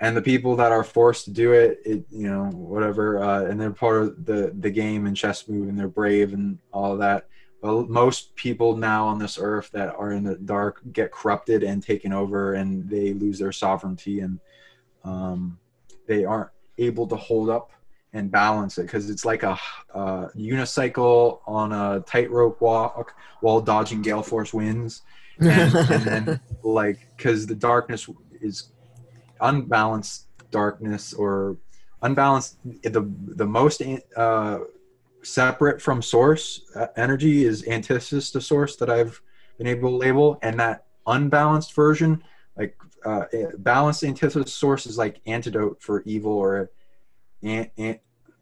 And the people that are forced to do it, whatever, and they're part of the game and chess move, and they're brave and all of that. Well, most people now on this earth that are in the dark get corrupted and taken over, and they lose their sovereignty, and they aren't able to hold up and balance it, because it's like a unicycle on a tightrope walk while dodging gale force winds. And then like, because the darkness is unbalanced darkness, or unbalanced, the most separate from source energy is antithesis to source that I've been able to label. And that unbalanced version, like balanced antithesis source, is like antidote for evil, or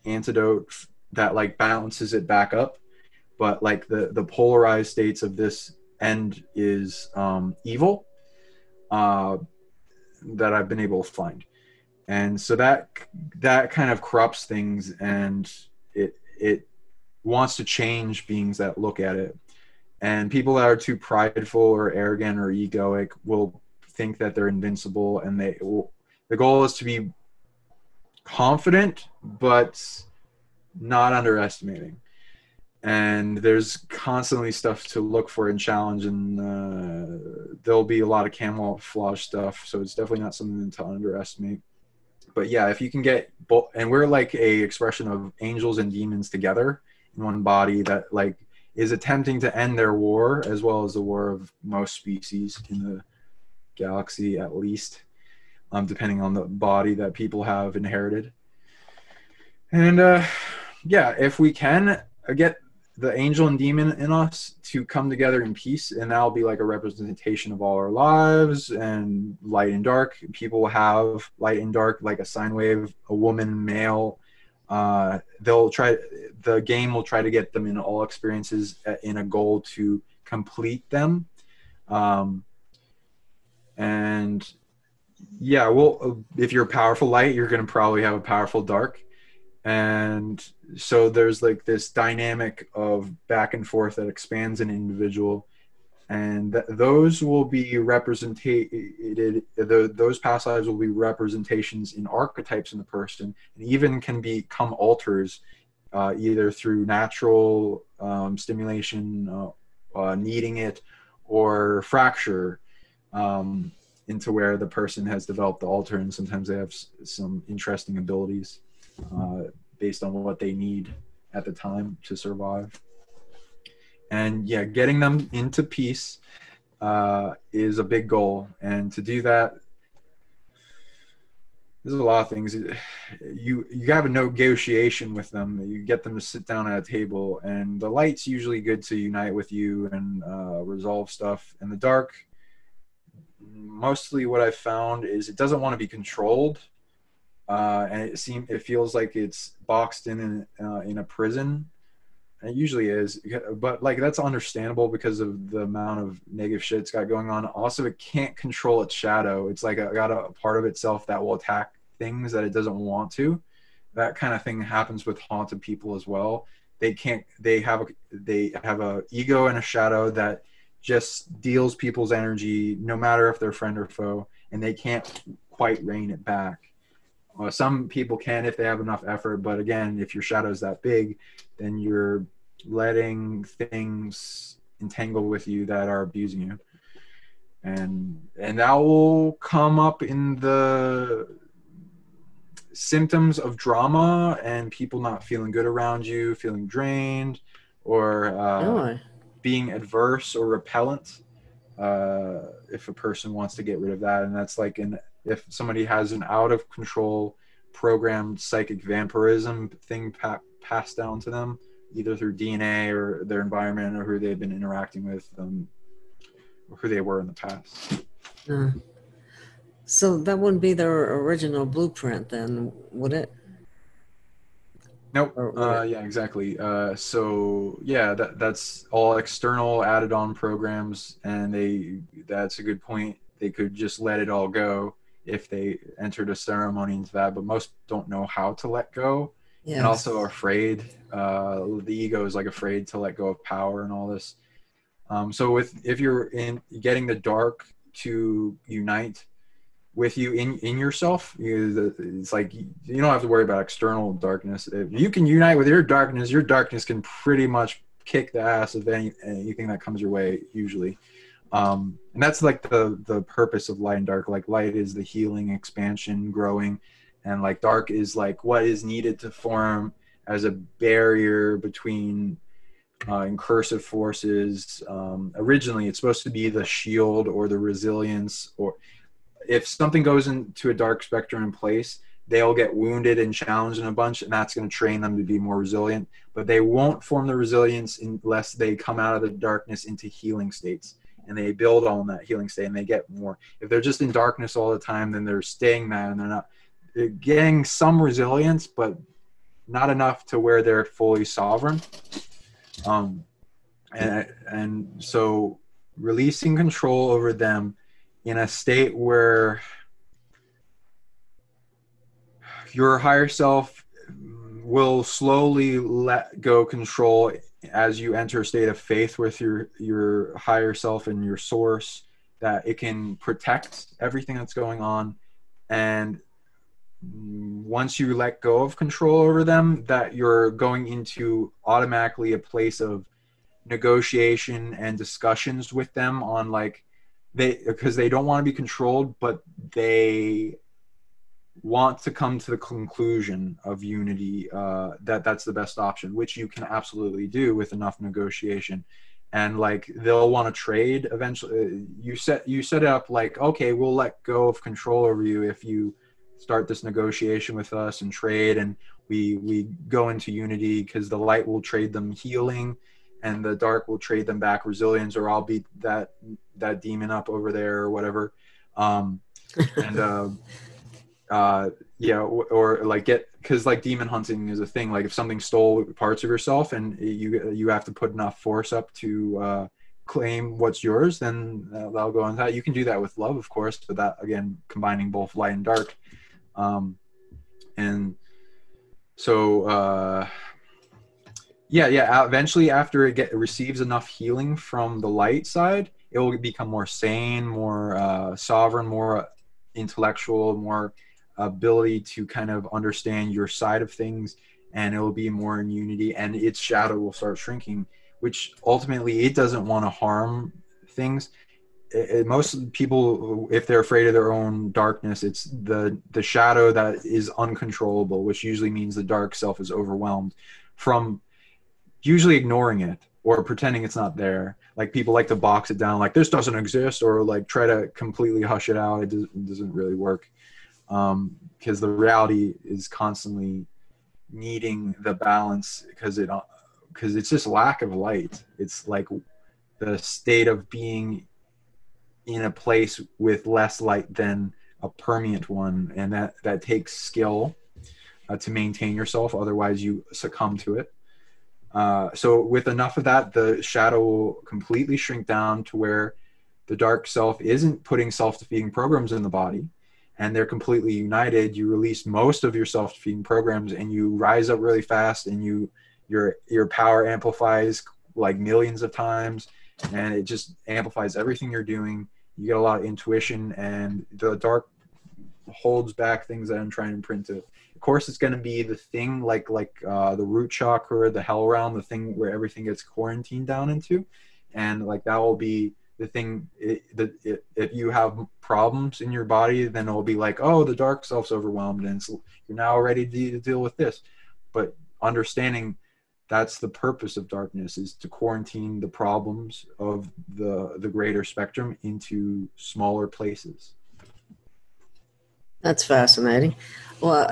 antidote that like balances it back up. But like the polarized states of this end is evil, that I've been able to find. And so that kind of corrupts things, and it wants to change beings that look at it. And people that are too prideful or arrogant or egoic will think that they're invincible, and the goal is to be confident but not underestimating. And there's constantly stuff to look for and challenge, and there'll be a lot of camouflage stuff, so it's definitely not something to underestimate. But yeah, if you can get both, and we're like a expression of angels and demons together in one body that like is attempting to end their war, as well as the war of most species in the galaxy, at least, depending on the body that people have inherited. And yeah, if we can get the angel and demon in us to come together in peace, and that'll be like a representation of all our lives, and light and dark. People have light and dark, like a sine wave, a woman, male. The game will try to get them in all experiences in a goal to complete them. And yeah, well, if you're a powerful light, you're going to probably have a powerful dark. And so there's like this dynamic of back and forth that expands an individual, and those will be those past lives will be representations in archetypes in the person, and even can become alters, either through natural stimulation, needing it, or fracture into where the person has developed the alter, and sometimes they have some interesting abilities based on what they need at the time to survive. And yeah, getting them into peace is a big goal. And to do that, there's a lot of things. You have a negotiation with them. You get them to sit down at a table, and the light's usually good to unite with you and resolve stuff. And the dark, mostly what I've found is it doesn't want to be controlled. And it feels like it's boxed in a prison. And it usually is, but like that's understandable because of the amount of negative shit it's got going on. Also, it can't control its shadow. It's like got a part of itself that will attack things that it doesn't want to. That kind of thing happens with haunted people as well. They have a ego and a shadow that just deals people's energy, no matter if they're friend or foe, and they can't quite rein it back. Some people can if they have enough effort, but again, if your shadow is that big, then you're letting things entangle with you that are abusing you, and that will come up in the symptoms of drama and people not feeling good around you, feeling drained, or being adverse or repellent. If a person wants to get rid of that, and that's like if somebody has an out of control programmed psychic vampirism thing passed down to them, either through DNA or their environment or who they've been interacting with, or who they were in the past. So that wouldn't be their original blueprint then, would it? Nope. Yeah, exactly. So yeah, that's all external added on programs, and that's a good point. They could just let it all go if they entered a ceremony into that, but most don't know how to let go. Yes. And also are afraid. The ego is like afraid to let go of power and all this. So if you're getting the dark to unite with you in yourself, it's like you don't have to worry about external darkness. If you can unite with your darkness can pretty much kick the ass of anything that comes your way usually. And that's like the purpose of light and dark. Like light is the healing, expansion, growing, and like dark is like what is needed to form as a barrier between incursive forces. Originally, it's supposed to be the shield or the resilience, or if something goes into a dark spectrum in place, they'll get wounded and challenged in a bunch, and that's going to train them to be more resilient. But they won't form the resilience unless they come out of the darkness into healing states, and they build on that healing state, and they get more. If they're just in darkness all the time, then they're staying that, and they're getting some resilience, but not enough to where they're fully sovereign. And so releasing control over them in a state where your higher self will slowly let go control as you enter a state of faith with your higher self and your source, that it can protect everything that's going on. And once you let go of control over them, that you're going into automatically a place of negotiation and discussions with them on, like, because they don't want to be controlled, but they want to come to the conclusion of unity, that's the best option, which you can absolutely do with enough negotiation. And like, they'll want to trade eventually. You set it up like, okay, we'll let go of control over you if you start this negotiation with us and trade, and we go into unity, because the light will trade them healing and the dark will trade them back resilience, or I'll beat that demon up over there or whatever. Yeah, or like because like demon hunting is a thing. Like if something stole parts of yourself and you have to put enough force up to claim what's yours, then that'll go on that. You can do that with love, of course, but that, again, combining both light and dark. And so eventually, after it receives enough healing from the light side, it will become more sane, more sovereign, more intellectual, more ability to kind of understand your side of things, and it will be more in unity, and its shadow will start shrinking, which ultimately it doesn't want to harm things. Most people, if they're afraid of their own darkness, it's the shadow that is uncontrollable, which usually means the dark self is overwhelmed from usually ignoring it or pretending it's not there. Like, people like to box it down, like this doesn't exist, or like try to completely hush it out. It doesn't really work, because the reality is constantly needing the balance, because it's just lack of light. It's like the state of being in a place with less light than a permeant one, and that takes skill to maintain yourself, otherwise you succumb to it. So with enough of that, the shadow will completely shrink down to where the dark self isn't putting self-defeating programs in the body, and they're completely united. You release most of your self-defeating programs, and you rise up really fast, and your power amplifies like millions of times, and it just amplifies everything you're doing. You get a lot of intuition, and the dark holds back things that I'm trying to imprint to. Of course, it's going to be the thing like the root chakra, the hell realm, the thing where everything gets quarantined down into, and like that will be the thing. If you have problems in your body, then it'll be like, oh, the dark self's overwhelmed, and you're now ready to deal with this. But understanding that's the purpose of darkness, is to quarantine the problems of the greater spectrum into smaller places. That's fascinating. Well,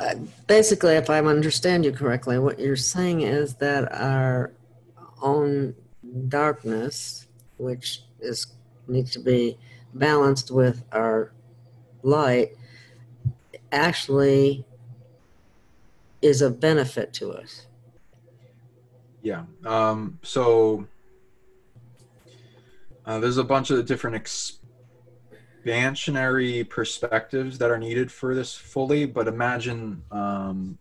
basically, if I understand you correctly, what you're saying is that our own darkness, which needs to be balanced with our light, actually is a benefit to us. Yeah. So there's a bunch of different expansionary perspectives that are needed for this fully, but imagine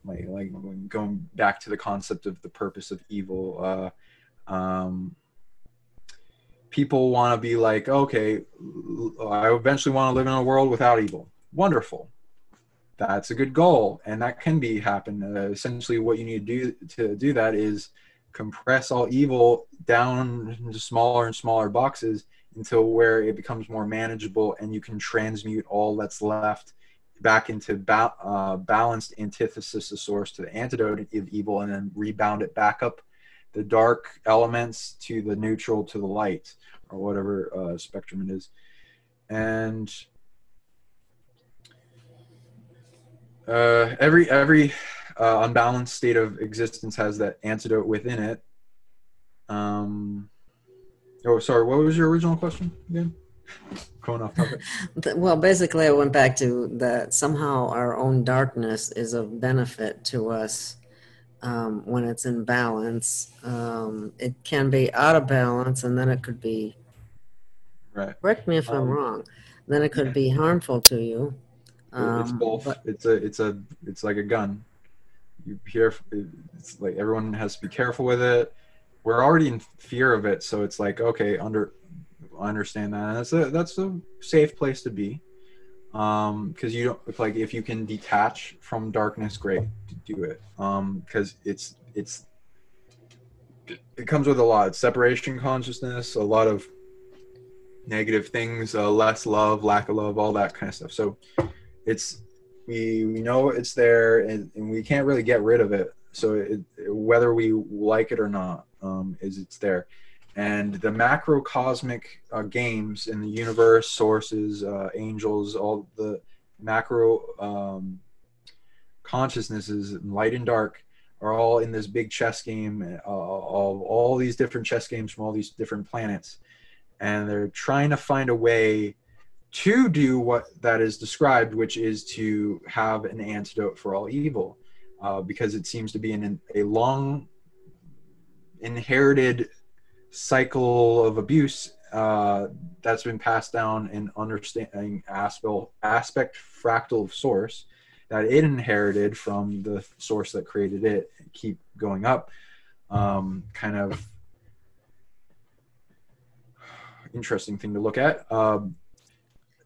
like going back to the concept of the purpose of evil. People want to be like, okay, I eventually want to live in a world without evil. Wonderful. That's a good goal, and that can happen. Essentially, what you need to do that is compress all evil down into smaller and smaller boxes until where it becomes more manageable, and you can transmute all that's left back into balanced antithesis of source to the antidote of evil, and then rebound it back up the dark elements to the neutral to the light, or whatever spectrum it is. And every unbalanced state of existence has that antidote within it. Oh, sorry, what was your original question again? Going off topic. Well, basically, I went back to that somehow our own darkness is of benefit to us when it's in balance. It can be out of balance, and then it could be, Right. correct me if I'm wrong, then it could be harmful to you. It's both. But It's like a gun. You hear, it's like everyone has to be careful with it. We're already in fear of it, so it's like, okay, I understand that. And that's a safe place to be, because you don't, like, if you can detach from darkness, great, do it, because it comes with a lot. Separation consciousness, a lot of negative things, less love, lack of love, all that kind of stuff. So we know it's there, and we can't really get rid of it. So whether we like it or not, it's there. And the macrocosmic games in the universe, sources, angels, all the macro consciousnesses, light and dark, are all in this big chess game of all these different chess games from all these different planets. And they're trying to find a way to do what that is described, which is to have an antidote for all evil, because it seems to be a long inherited cycle of abuse that's been passed down in understanding aspect fractal of source that it inherited from the source that created it, and keep going up. Kind of interesting thing to look at.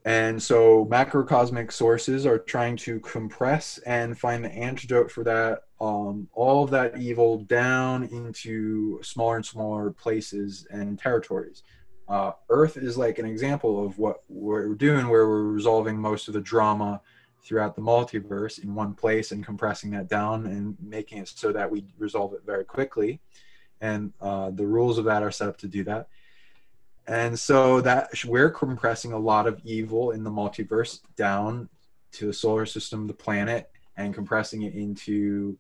And so macrocosmic sources are trying to compress and find the antidote for that, all of that evil down into smaller and smaller places and territories. Earth is like an example of what we're doing, where we're resolving most of the drama throughout the multiverse in one place and compressing that down and making it so that we resolve it very quickly. And the rules of that are set up to do that. And so that we're compressing a lot of evil in the multiverse down to the solar system, the planet, and compressing it into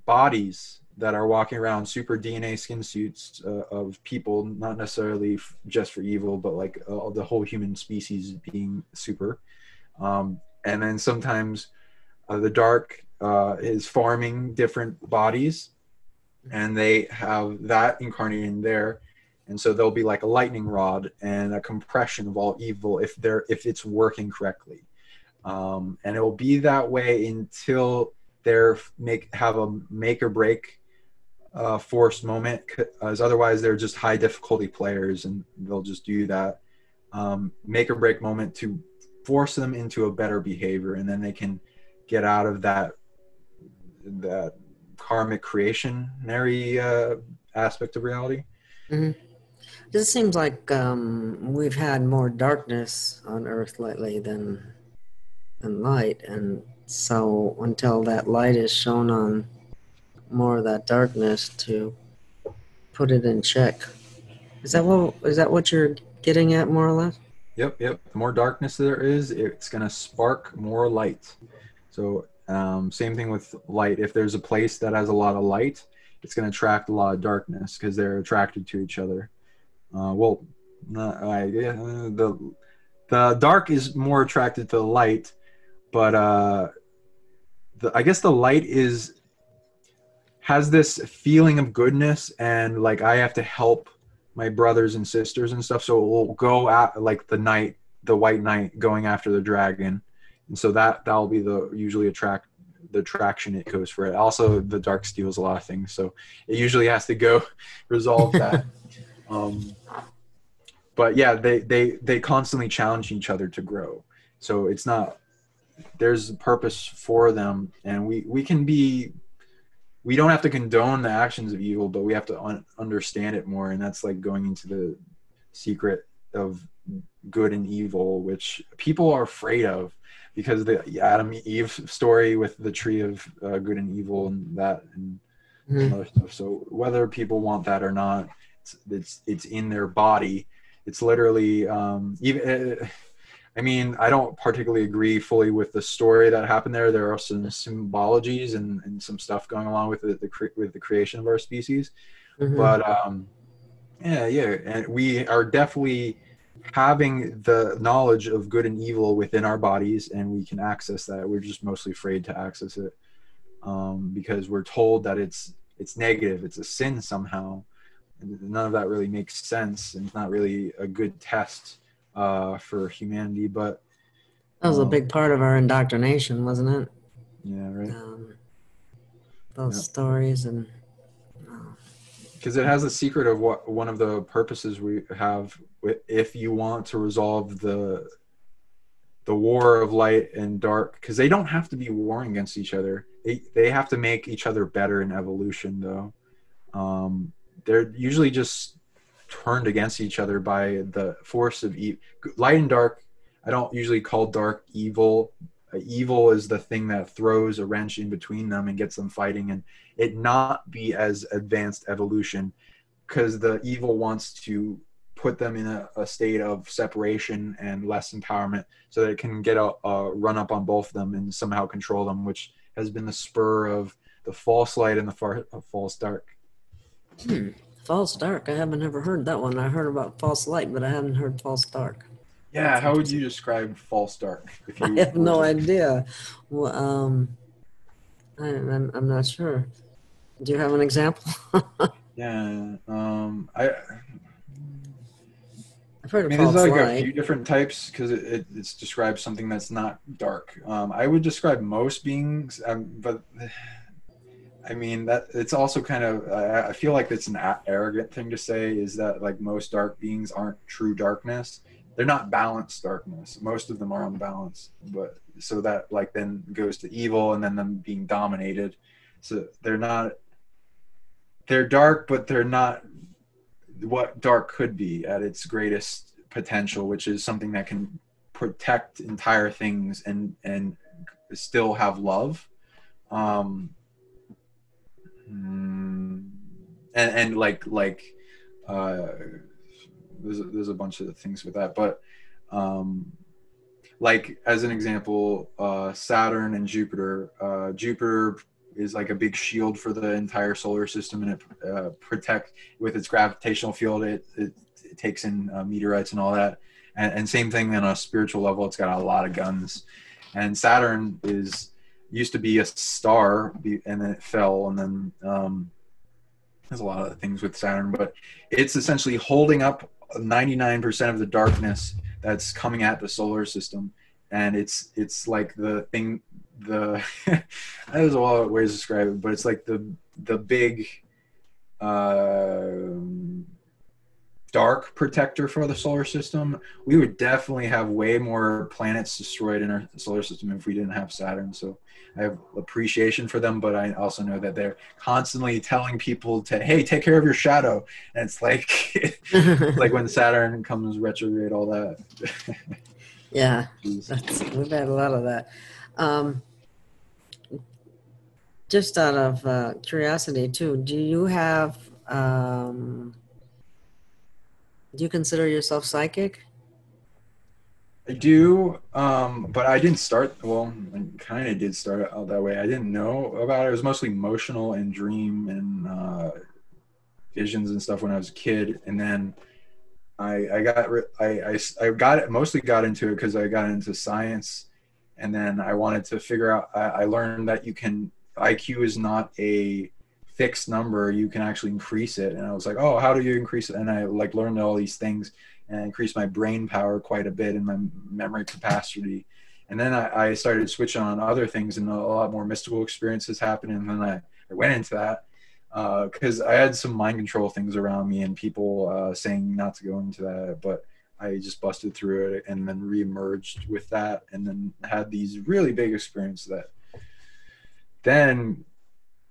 bodies that are walking around, super DNA skin suits of people, not necessarily just for evil, but like the whole human species being super. And then sometimes the dark is farming different bodies, and they have that incarnated in there. And so there'll be like a lightning rod and a compression of all evil if it's working correctly. And it will be that way until have a make or break forced moment, as otherwise they're just high difficulty players, and they'll just do that make or break moment to force them into a better behavior, and then they can get out of that karmic creationary aspect of reality. Mm-hmm. It seems like we've had more darkness on Earth lately than light, and so until that light is shown on more of that darkness to put it in check. Is that what you're getting at, more or less? Yep. The more darkness there is, it's going to spark more light. So same thing with light. If there's a place that has a lot of light, it's going to attract a lot of darkness because they're attracted to each other. The dark is more attracted to the light, but I guess the light has this feeling of goodness, and like I have to help my brothers and sisters and stuff, so it will go at like the white knight going after the dragon, and so that'll be the attraction it goes for it. Also, the dark steals a lot of things, so it usually has to go resolve that. But yeah, they constantly challenge each other to grow. So there's a purpose for them, and we don't have to condone the actions of evil, but we have to understand it more. And that's like going into the secret of good and evil, which people are afraid of, because the Adam and Eve story with the tree of good and evil, and and other stuff. So whether people want that or not, it's in their body. It's literally even. I mean, I don't particularly agree fully with the story that happened there. There are some symbologies and some stuff going along with the creation of our species. But yeah, and we are definitely having the knowledge of good and evil within our bodies, and we can access that. We're just mostly afraid to access it because we're told that it's negative, it's a sin somehow. And none of that really makes sense, and it's not really a good test for humanity. But that was a big part of our indoctrination, wasn't it? Yeah, right. Those stories, and because it has a secret of what one of the purposes we have. If you want to resolve the war of light and dark, because they don't have to be warring against each other. They have to make each other better in evolution, though. They're usually just turned against each other by the force of light and dark. I don't usually call dark evil. Evil is the thing that throws a wrench in between them and gets them fighting, and it not be as advanced evolution, because the evil wants to put them in a state of separation and less empowerment so that it can get a run up on both of them and somehow control them, which has been the spur of the false light and the false dark. False dark. I haven't ever heard that one. I heard about false light, but I haven't heard false dark. Yeah, that's how would you describe false dark? If you I have no idea. Well, I'm not sure. Do you have an example? Yeah, I've heard of false there's light. A few different types because it describes something that's not dark. I would describe most beings, but I mean that it's also kind of I feel like it's an arrogant thing to say, is that like most dark beings aren't true darkness. They're not balanced darkness. Most of them are unbalanced, but so that like then goes to evil and then them being dominated. So they're dark, but they're not what dark could be at its greatest potential, which is something that can protect entire things and still have love. And like there's a bunch of things with that, but like as an example, Saturn and Jupiter. Jupiter is like a big shield for the entire solar system, and it protects with its gravitational field. It takes in meteorites and all that, and same thing on a spiritual level. It's got a lot of guns. And Saturn used to be a star, and then it fell, and then there's a lot of things with Saturn, but it's essentially holding up 99% of the darkness that's coming at the solar system. And it's like the thing, there's a lot of ways to describe it, but it's like the big dark protector for the solar system. We would definitely have way more planets destroyed in our solar system if we didn't have Saturn. So I have appreciation for them, but I also know that they're constantly telling people to, hey, take care of your shadow. And it's like like when Saturn comes retrograde, all that. Yeah, we've had a lot of that. Just out of curiosity too, do you consider yourself psychic? I do, but I didn't start, well, I kind of did start out that way. I didn't know about it. It was mostly emotional and dream and visions and stuff when I was a kid. And then I mostly got into it because I got into science. And then I wanted to figure out, I learned that IQ is not a fixed number. You can actually increase it. And I was like, oh, how do you increase it? And I like learned all these things and increased my brain power quite a bit and my memory capacity. And then I started switching on other things, and a lot more mystical experiences happened. And then I went into that because I had some mind control things around me and people saying not to go into that, but I just busted through it and then reemerged with that, and then had these really big experiences that then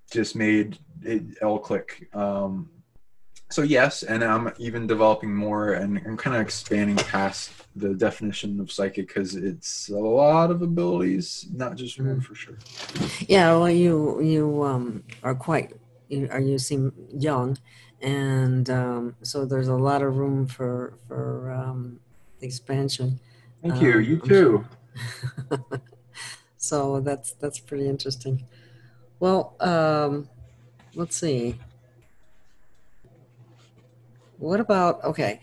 just made it all click. So yes, and I'm even developing more, and I'm kind of expanding past the definition of psychic because it's a lot of abilities, not just one, for sure. Yeah, well, you are quite, you seem young, and so there's a lot of room for expansion. Thank you. You I'm sure. too. So that's pretty interesting. Well, let's see. What about, okay,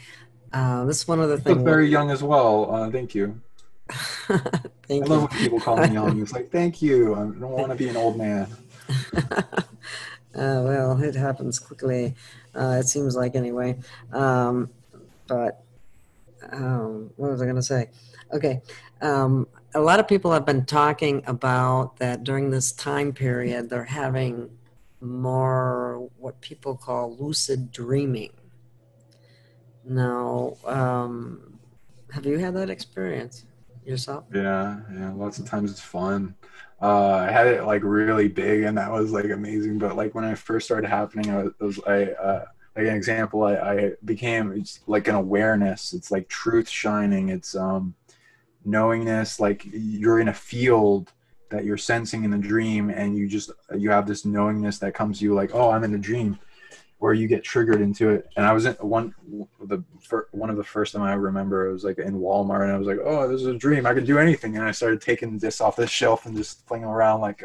this is one other You thing. look very young as well. Thank you. Thank I you. love when people call me young. It's like, thank you. I don't want to be an old man. Well, it happens quickly. It seems like anyway. But what was I going to say? Okay. A lot of people have been talking about that during this time period, they're having more what people call lucid dreaming. Now, have you had that experience yourself? Yeah, lots of times it's fun. I had it like really big, and that was like amazing. But like when I first started happening, like an example, I became, it's like an awareness. It's like truth shining. It's knowingness. Like you're in a field that you're sensing in the dream, and you have this knowingness that comes to you like, oh, I'm in a dream, where you get triggered into it. And I was in one of the first time I remember, it was like in Walmart, and I was like, oh, this is a dream, I can do anything. And I started taking this off the shelf and just playing around like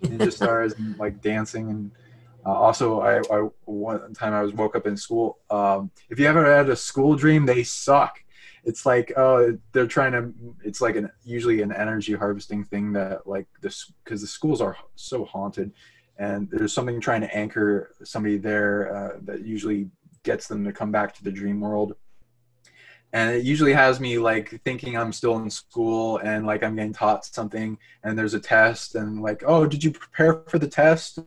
ninja stars and like dancing. And also I one time I was woke up in school. If you ever had a school dream, they suck. It's like, oh, they're trying to, it's like usually an energy harvesting thing that like this, because the schools are so haunted, and there's something trying to anchor somebody there that usually gets them to come back to the dream world. And it usually has me like thinking I'm still in school, and like I'm getting taught something, and there's a test, and like, oh, did you prepare for the test?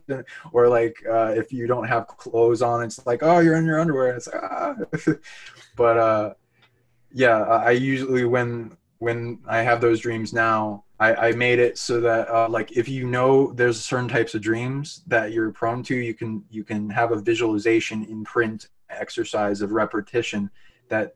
Or like if you don't have clothes on, it's like, oh, you're in your underwear. And it's like, ah. But yeah, I usually, when I have those dreams now, I made it so that like if you know there's certain types of dreams that you're prone to, you can have a visualization in print exercise of repetition that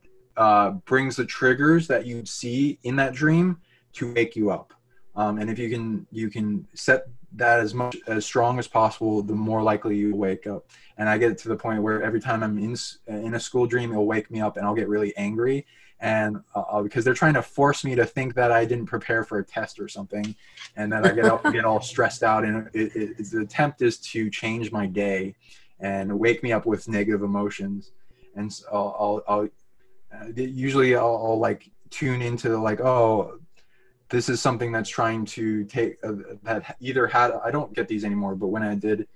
brings the triggers that you'd see in that dream to wake you up. And if you can set that as strong as possible, the more likely you wake up. And I get to the point where every time I'm in a school dream, it'll wake me up, and I'll get really angry. And because they're trying to force me to think that I didn't prepare for a test or something, and then I get all stressed out. And the attempt is to change my day and wake me up with negative emotions. And so I'll like tune into like, oh, this is something that's trying to take that either had, I don't get these anymore, but when I did,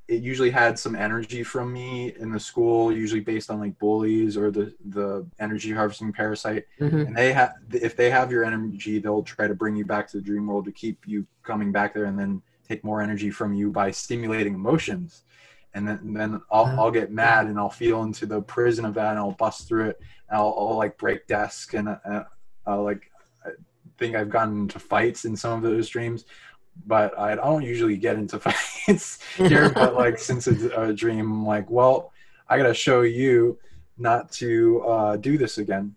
it usually had some energy from me in the school, usually based on like bullies or the energy harvesting parasite. Mm-hmm. And if they have your energy, they'll try to bring you back to the dream world to keep you coming back there, and then take more energy from you by stimulating emotions. And then I'll get mad, and I'll feel into the prison of that, and I'll bust through it. And I'll like break desks, and I'll like, I think I've gotten into fights in some of those dreams. But I don't usually get into fights here. But like, since it's a dream, I'm like, well, I gotta show you not to do this again.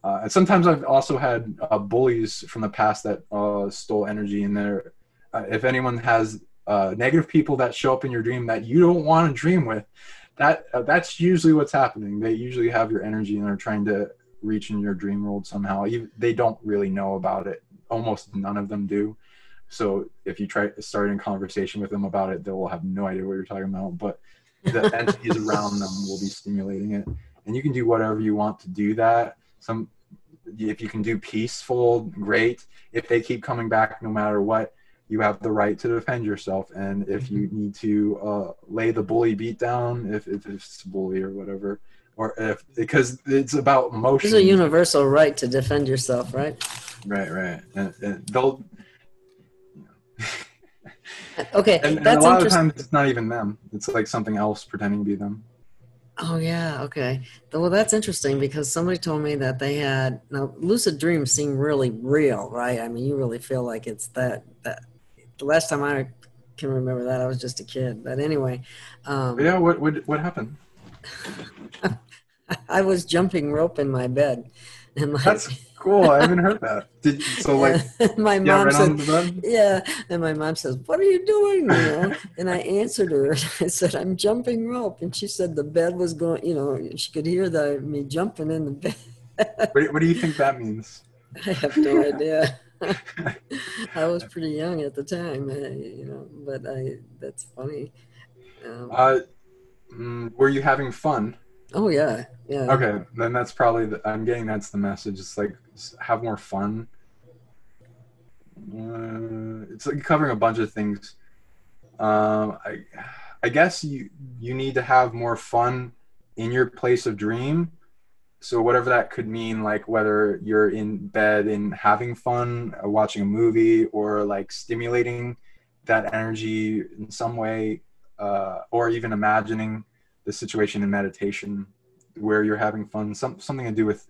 And sometimes I've also had bullies from the past that stole energy in there. If anyone has negative people that show up in your dream that you don't want to dream with, that's usually what's happening. They usually have your energy, and they're trying to reach in your dream world somehow. They don't really know about it. Almost none of them do. So if you try starting a conversation with them about it, they will have no idea what you're talking about. But the entities around them will be stimulating it, and you can do whatever you want to do that. If you can do peaceful, great. If they keep coming back, no matter what, you have the right to defend yourself. And if you need to lay the bully beat down, if it's a bully or whatever, or because it's about emotion. There's a universal right to defend yourself, right? Right. And they'll. Okay, and that's a lot interesting. of times it's not even them. It's like something else pretending to be them. Oh yeah, okay. Well, that's interesting, because somebody told me that they had, now lucid dreams seem really real, right? I mean, you really feel like it's that the last time I can remember that, I was just a kid. But anyway, Yeah, what happened? I was jumping rope in my bed. And That's cool. I haven't heard that. my Yeah, mom right said, on the bed? yeah. And my mom says, what are you doing? And I answered her. I said, I'm jumping rope. And she said the bed was going, she could hear me jumping in the bed. What do you think that means? I have no idea. I was pretty young at the time, but that's funny. Were you having fun? Oh yeah. Yeah. Okay, then that's probably I'm getting that's the message. It's like, just have more fun. It's like covering a bunch of things. I guess you need to have more fun in your place of dream. So whatever that could mean, like whether you're in bed and having fun, watching a movie, or like stimulating that energy in some way, or even imagining the situation in meditation where you're having fun, something to do with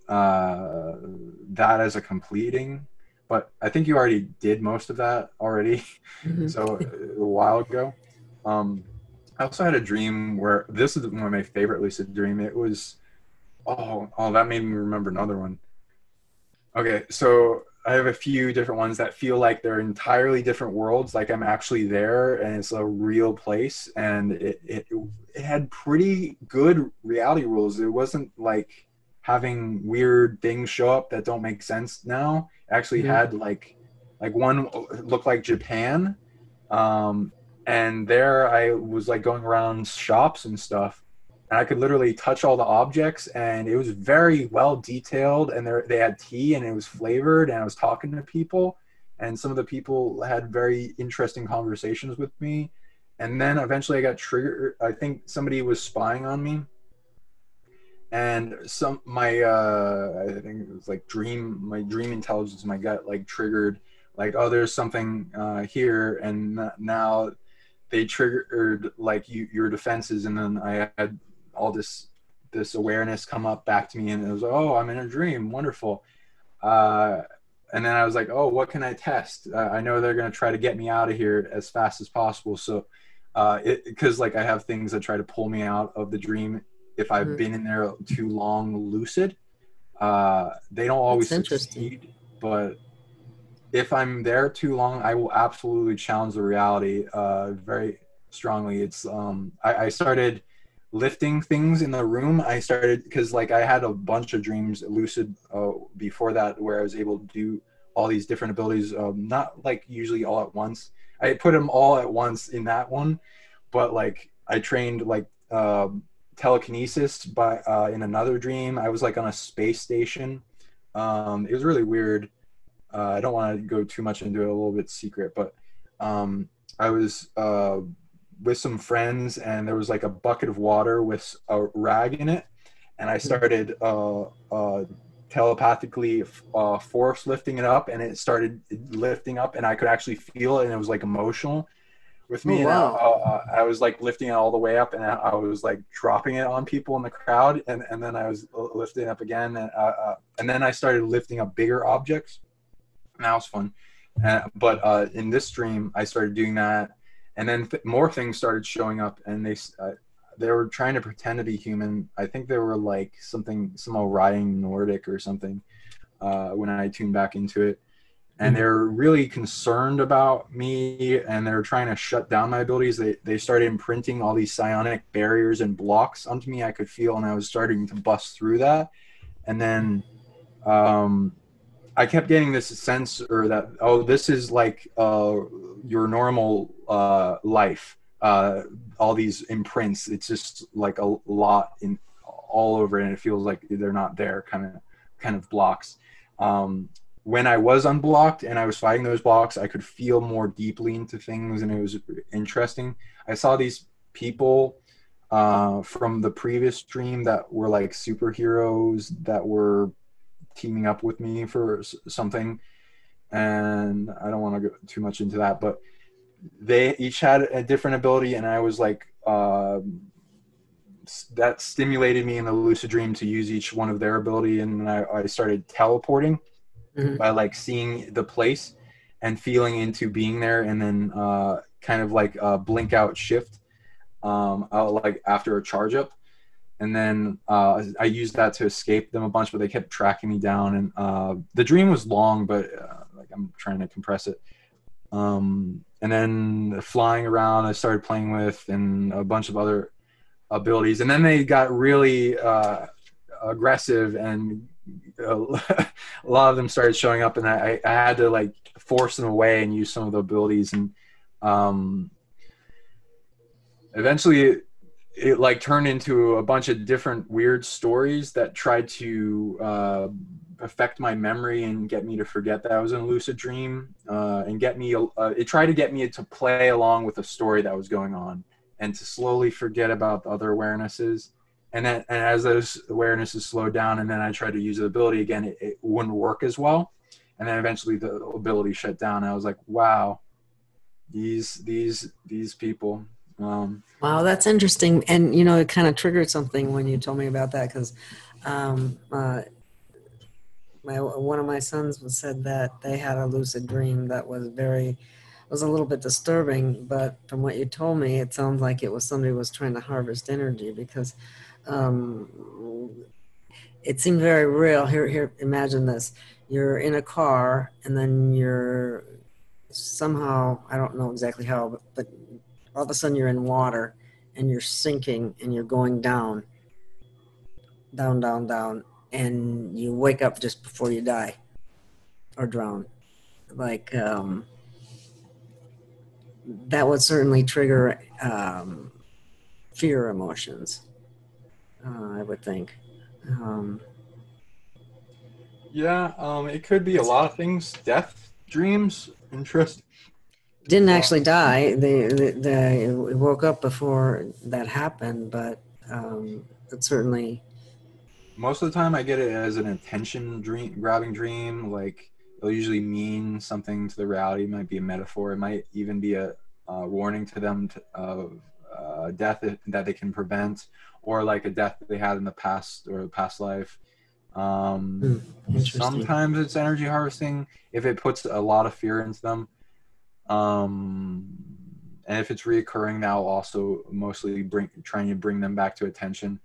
that as a completing. But I think you already did most of that already. So a while ago. I also had a dream where, this is one of my favorite lucid dream. It was, oh, that made me remember another one. Okay, so I have a few different ones that feel like they're entirely different worlds. Like I'm actually there and it's a real place, and it had pretty good reality rules. It wasn't like having weird things show up that don't make sense now. It actually had like one looked like Japan. And there I was like going around shops and stuff, and I could literally touch all the objects, and it was very well detailed, and they had tea and it was flavored, and I was talking to people, and some of the people had very interesting conversations with me. And then eventually I got triggered. I think somebody was spying on me, and I think it was like my dream intelligence, my gut like triggered like, oh, there's something here, and now they triggered like your defenses. And then I had all this awareness come up back to me, and it was, oh, I'm in a dream, wonderful. And then I was like, oh, what can I test? I know they're going to try to get me out of here as fast as possible. So because like I have things that try to pull me out of the dream if I've been in there too long lucid. They don't always succeed, but if I'm there too long, I will absolutely challenge the reality very strongly. It's I started lifting things in the room. I started, because like I had a bunch of dreams lucid before that where I was able to do all these different abilities, not like usually all at once. I put them all at once in that one, but like I trained like telekinesis in another dream. I was like on a space station. It was really weird. I don't want to go too much into it, a little bit secret, but I was with some friends, and there was like a bucket of water with a rag in it, and I started telepathically force lifting it up, and it started lifting up, and I could actually feel it, and it was like emotional with me. Oh, wow. And I was like lifting it all the way up, and I was like dropping it on people in the crowd, and then I was lifting it up again, and then I started lifting up bigger objects. And that was fun. But in this dream, I started doing that, and then more things started showing up, and they were trying to pretend to be human. I think they were like some Orion Nordic or something when I tuned back into it. And they're really concerned about me, and they're trying to shut down my abilities. They started imprinting all these psionic barriers and blocks onto me I could feel, and I was starting to bust through that. And then I kept getting this sense, or that, oh, this is like your normal life. All these imprints, it's just like a lot in all over, and it feels like they're not there, kind of blocks. When I was unblocked and I was fighting those blocks, I could feel more deeply into things, and it was interesting. I saw these people from the previous dream that were like superheroes that were teaming up with me for something, and I don't want to go too much into that, but they each had a different ability, and I was like that stimulated me in the lucid dream to use each one of their ability, and I started teleporting by like seeing the place and feeling into being there, and then kind of like blink out shift like after a charge up. and then I used that to escape them a bunch, but they kept tracking me down. And the dream was long, but like I'm trying to compress it. And then flying around, I started playing with, and a bunch of other abilities. And then they got really aggressive, and a lot of them started showing up, and I had to like force them away and use some of the abilities. And eventually it like turned into a bunch of different weird stories that tried to affect my memory and get me to forget that I was in a lucid dream, and get me it tried to get me to play along with a story that was going on and to slowly forget about the other awarenesses. And then, and as those awarenesses slowed down, and then I tried to use the ability again, it wouldn't work as well. And then eventually the ability shut down. And I was like, wow, these people. Wow, that's interesting. And, you know, it kind of triggered something when you told me about that, because one of my sons said that they had a lucid dream that was a little bit disturbing, but from what you told me, it sounds like it was somebody was trying to harvest energy, because it seemed very real. Here, imagine this. You're in a car, and then you're somehow, I don't know exactly how, but all of a sudden you're in water, and you're sinking, and you're going down, down, down, down, and you wake up just before you die or drown. Like, that would certainly trigger fear emotions, I would think. It could be a lot of things. Death dreams, interesting. Didn't actually die. They woke up before that happened, but it certainly. Most of the time I get it as an attention grabbing dream. Like, it'll usually mean something to the reality. It might be a metaphor. It might even be a warning to them of death that they can prevent, or like a death that they had in the past or the past life. Sometimes it's energy harvesting if it puts a lot of fear into them. And if it's reoccurring, that'll also mostly trying to bring them back to attention.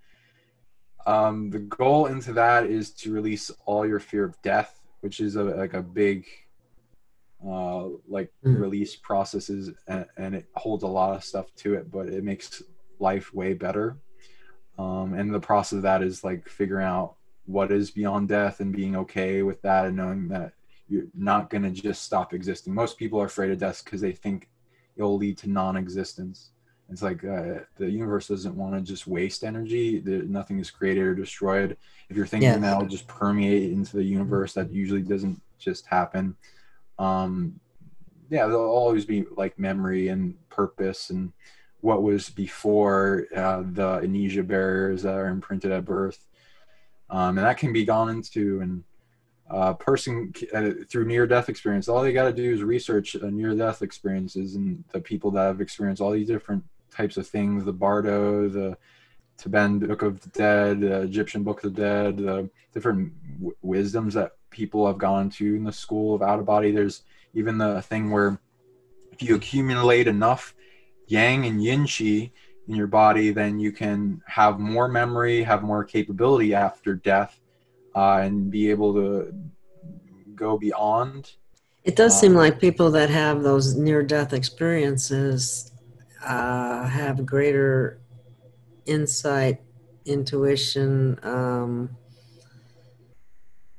The goal into that is to release all your fear of death, which is like a big release processes, and it holds a lot of stuff to it, but it makes life way better. And the process of that is like figuring out what is beyond death and being okay with that, and knowing that you're not going to just stop existing. Most people are afraid of death because they think it'll lead to non-existence. It's like the universe doesn't want to just waste energy. Nothing is created or destroyed. If you're thinking that'll just permeate into the universe, that usually doesn't just happen. There'll always be like memory and purpose and what was before the amnesia barriers that are imprinted at birth. And that can be gone into, and a person through near-death experience, all they got to do is research near-death experiences and the people that have experienced all these different types of things, the Bardo, the Tibetan Book of the Dead, the Egyptian Book of the Dead, the different wisdoms that people have gone to in the school of out-of-body. There's even the thing where if you accumulate enough yang and yin qi in your body, then you can have more memory, have more capability after death, and be able to go beyond. It does seem like people that have those near-death experiences have greater insight, intuition,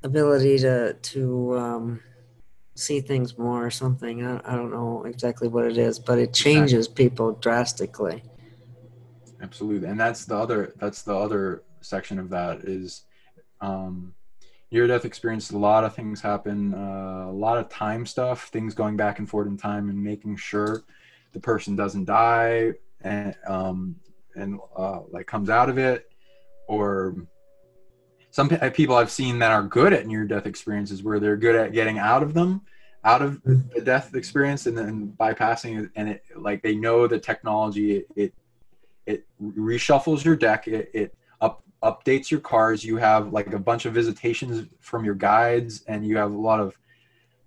ability to see things more or something. I don't know exactly what it is, but it changes people drastically. Absolutely. And that's the other section of that is near-death experience. A lot of things happen, a lot of time stuff, things going back and forth in time, and making sure the person doesn't die and like comes out of it. Or some people I've seen that are good at near-death experiences where they're good at getting out of the death experience and then bypassing it, and it, like, they know the technology, it reshuffles your deck, it updates your cards. You have like a bunch of visitations from your guides, and you have a lot of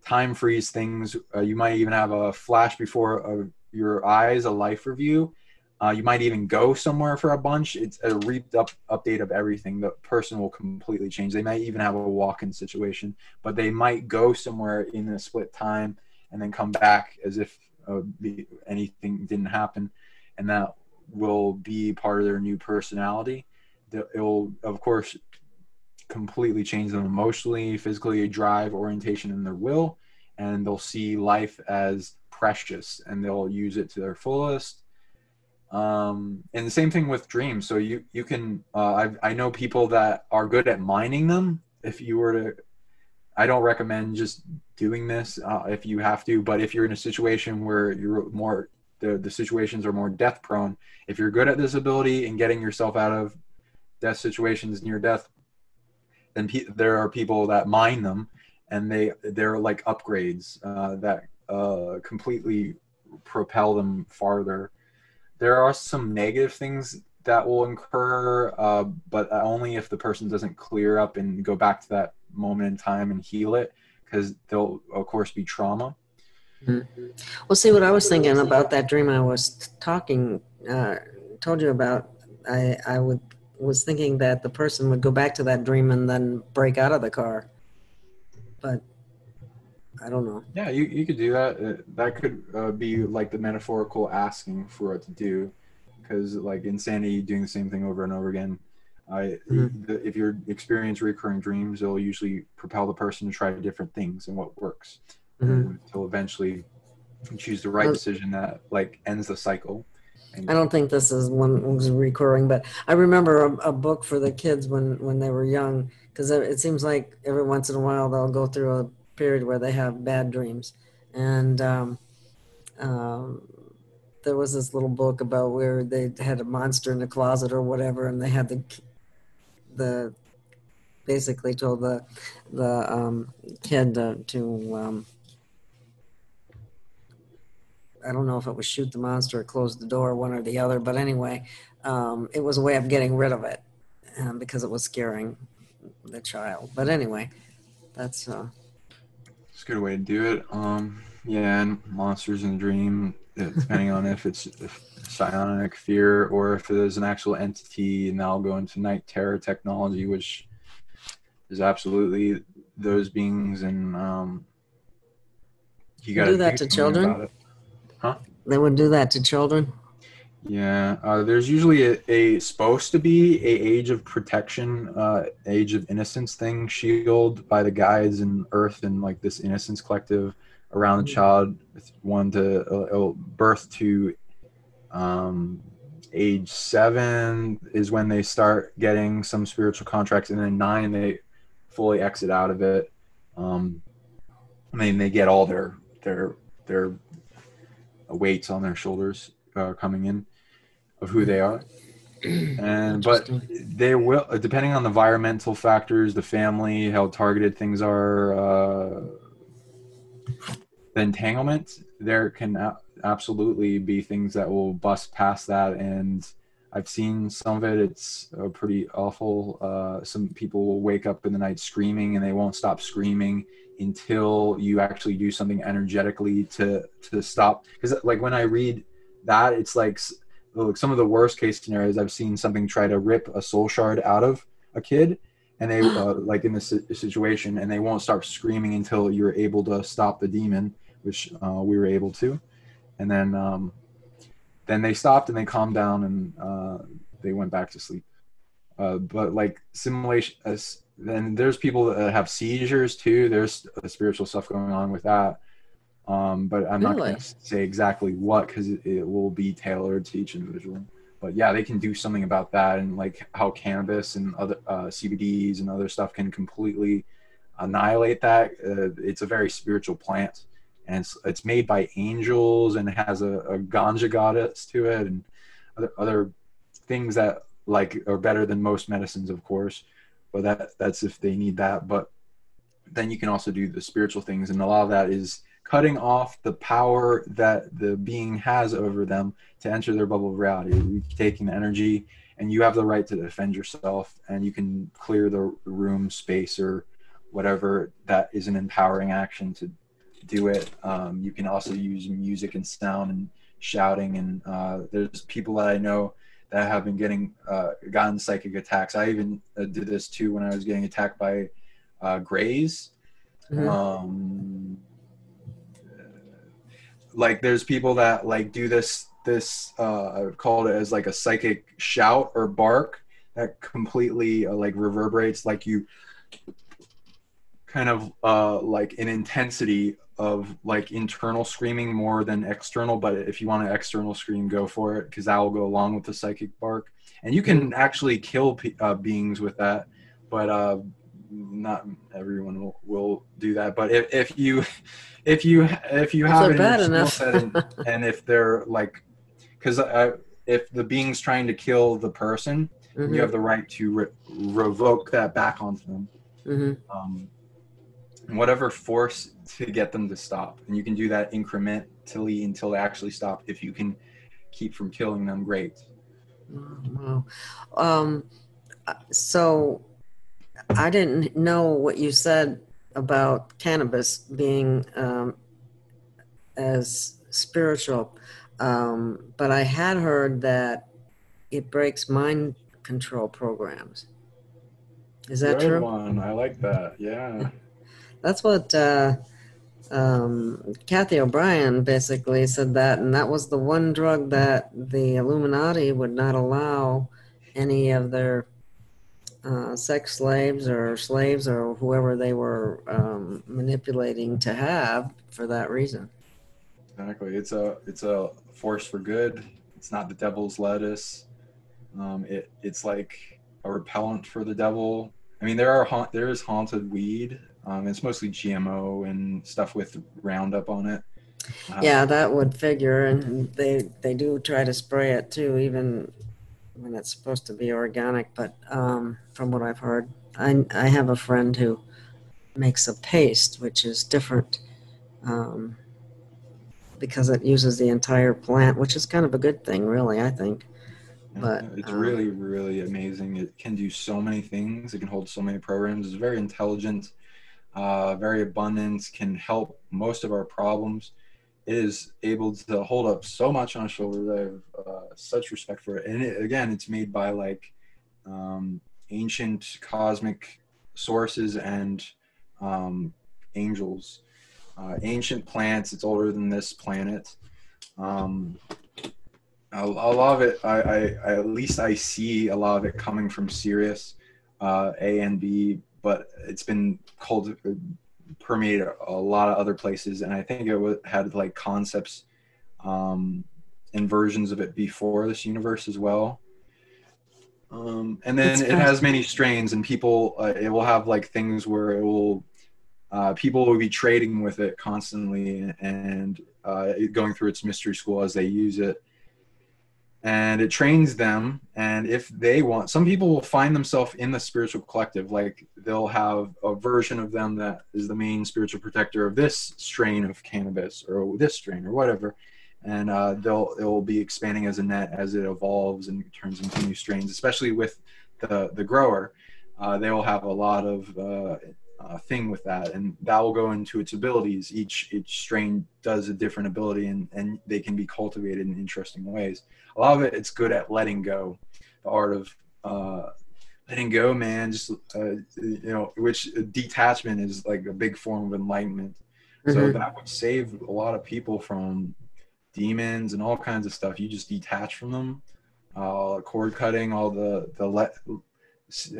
time freeze things. You might even have a flash before your eyes, a life review, You might even go somewhere for a bunch. It's a reaped up update of everything. The person will completely change. They might even have a walk-in situation, but they might go somewhere in a split time and then come back as if anything didn't happen. And that will be part of their new personality. It will, of course, completely change them emotionally, physically, drive, orientation, and their will. And they'll see life as precious and they'll use it to their fullest. And the same thing with dreams. So you can, I know people that are good at mining them. If you were to, I don't recommend just doing this if you have to, but if you're in a situation where you're more, the situations are more death prone, if you're good at this ability and getting yourself out of death situations near death, then there are people that mine them, and they're like upgrades that completely propel them farther. There are some negative things that will incur, but only if the person doesn't clear up and go back to that moment in time and heal it, because there'll, of course, be trauma. Mm-hmm. Well, see, what I was thinking about that dream I was told you about, was thinking that the person would go back to that dream and then break out of the car. But I don't know. Yeah, you could do that. That could be like the metaphorical asking for it to do, because like insanity, doing the same thing over and over again. If you experience recurring dreams, it'll usually propel the person to try different things and what works, until eventually you choose the right decision that like ends the cycle. I don't think this is one was recurring, but I remember a book for the kids when they were young, because it seems like every once in a while they'll go through a period where they have bad dreams. And there was this little book about where they had a monster in the closet or whatever, and they had the basically told the kid to I don't know if it was shoot the monster or close the door, one or the other, but anyway, it was a way of getting rid of it because it was scaring the child. But anyway, that's it's a good way to do it. Yeah, and monsters in the dream, depending on if it's psionic fear or if there's an actual entity, and I'll go into night terror technology, which is absolutely those beings, and you got to do that to children. About it. Huh? They would do that to children. Yeah, there's usually a supposed to be a age of protection, age of innocence thing, shield by the guides and Earth and like this innocence collective around the child, one to birth to age 7 is when they start getting some spiritual contracts, and then 9 they fully exit out of it. I mean, they get all their weights on their shoulders coming in of who they are. And but they will, depending on the environmental factors, the family, how targeted things are, the entanglement, there can absolutely be things that will bust past that. And I've seen some of it. It's pretty awful. Some people will wake up in the night screaming, and they won't stop screaming until you actually do something energetically to stop. Because like when I read that, it's like some of the worst case scenarios. I've seen something try to rip a soul shard out of a kid, and they like in this situation, and they won't start screaming until you're able to stop the demon, which we were able to. And then they stopped and they calmed down, and they went back to sleep. But like simulation, then there's people that have seizures too. There's spiritual stuff going on with that. But I'm not going to say exactly what, because it will be tailored to each individual. But yeah, they can do something about that, and like how cannabis and other CBDs and other stuff can completely annihilate that. It's a very spiritual plant, and it's made by angels, and it has a ganja goddess to it, and other things that like are better than most medicines, of course. But that's if they need that. But then you can also do the spiritual things, and a lot of that is cutting off the power that the being has over them to enter their bubble of reality. You're taking the energy, and you have the right to defend yourself, and you can clear the room, space, or whatever that is an empowering action to do it. You can also use music and sound and shouting, and there's people that I know that have been gotten psychic attacks. I even did this too when I was getting attacked by grays. Mhm. Like there's people that like do this I would call it as like a psychic shout or bark that completely like reverberates, like you kind of like an intensity of like internal screaming more than external. But if you want an external scream, go for it, because that will go along with the psychic bark, and you can actually kill beings with that. But not everyone will do that. But if you have it in your skill set, and if they're like, because if the being's trying to kill the person, you have the right to revoke that back onto them. Whatever force to get them to stop, and you can do that incrementally until they actually stop. If you can keep from killing them, great. Wow. So I didn't know what you said about cannabis being as spiritual, but I had heard that it breaks mind control programs. Is that Good true? one. I like that. Yeah. That's what Kathy O'Brien basically said that, and that was the one drug that the Illuminati would not allow any of their sex slaves or whoever they were manipulating to have for that reason. Exactly. It's a force for good. It's not the devil's lettuce. It's like a repellent for the devil. I mean, there is haunted weed. It's mostly GMO and stuff with Roundup on it. Yeah, that would figure, and they do try to spray it too, even when it's supposed to be organic. But from what I've heard, I have a friend who makes a paste, which is different because it uses the entire plant, which is kind of a good thing, really, I think. But it's really, really amazing. It can do so many things. It can hold so many programs. It's very intelligent, very abundant, can help most of our problems. It is able to hold up so much on shoulders. I have such respect for it. And again, it's made by like ancient cosmic sources and angels. Ancient plants. It's older than this planet. A lot of it, I at least I see a lot of it coming from Sirius, A and B, but it's been permeated a lot of other places, and I think it had like concepts and versions of it before this universe as well. And then it has many strains, and people, it will have like things where it will, people will be trading with it constantly, and going through its mystery school as they use it. And it trains them, and if they want, some people will find themselves in the spiritual collective, like they'll have a version of them that is the main spiritual protector of this strain of cannabis or this strain or whatever, and it will be expanding as a net as it evolves and turns into new strains, especially with the grower. They will have a lot of thing with that, and that will go into its abilities. Each strain does a different ability, and they can be cultivated in interesting ways. A lot of it, it's good at letting go, the art of letting go, man. Just which detachment is like a big form of enlightenment. So that would save a lot of people from demons and all kinds of stuff. You just detach from them, cord cutting, all the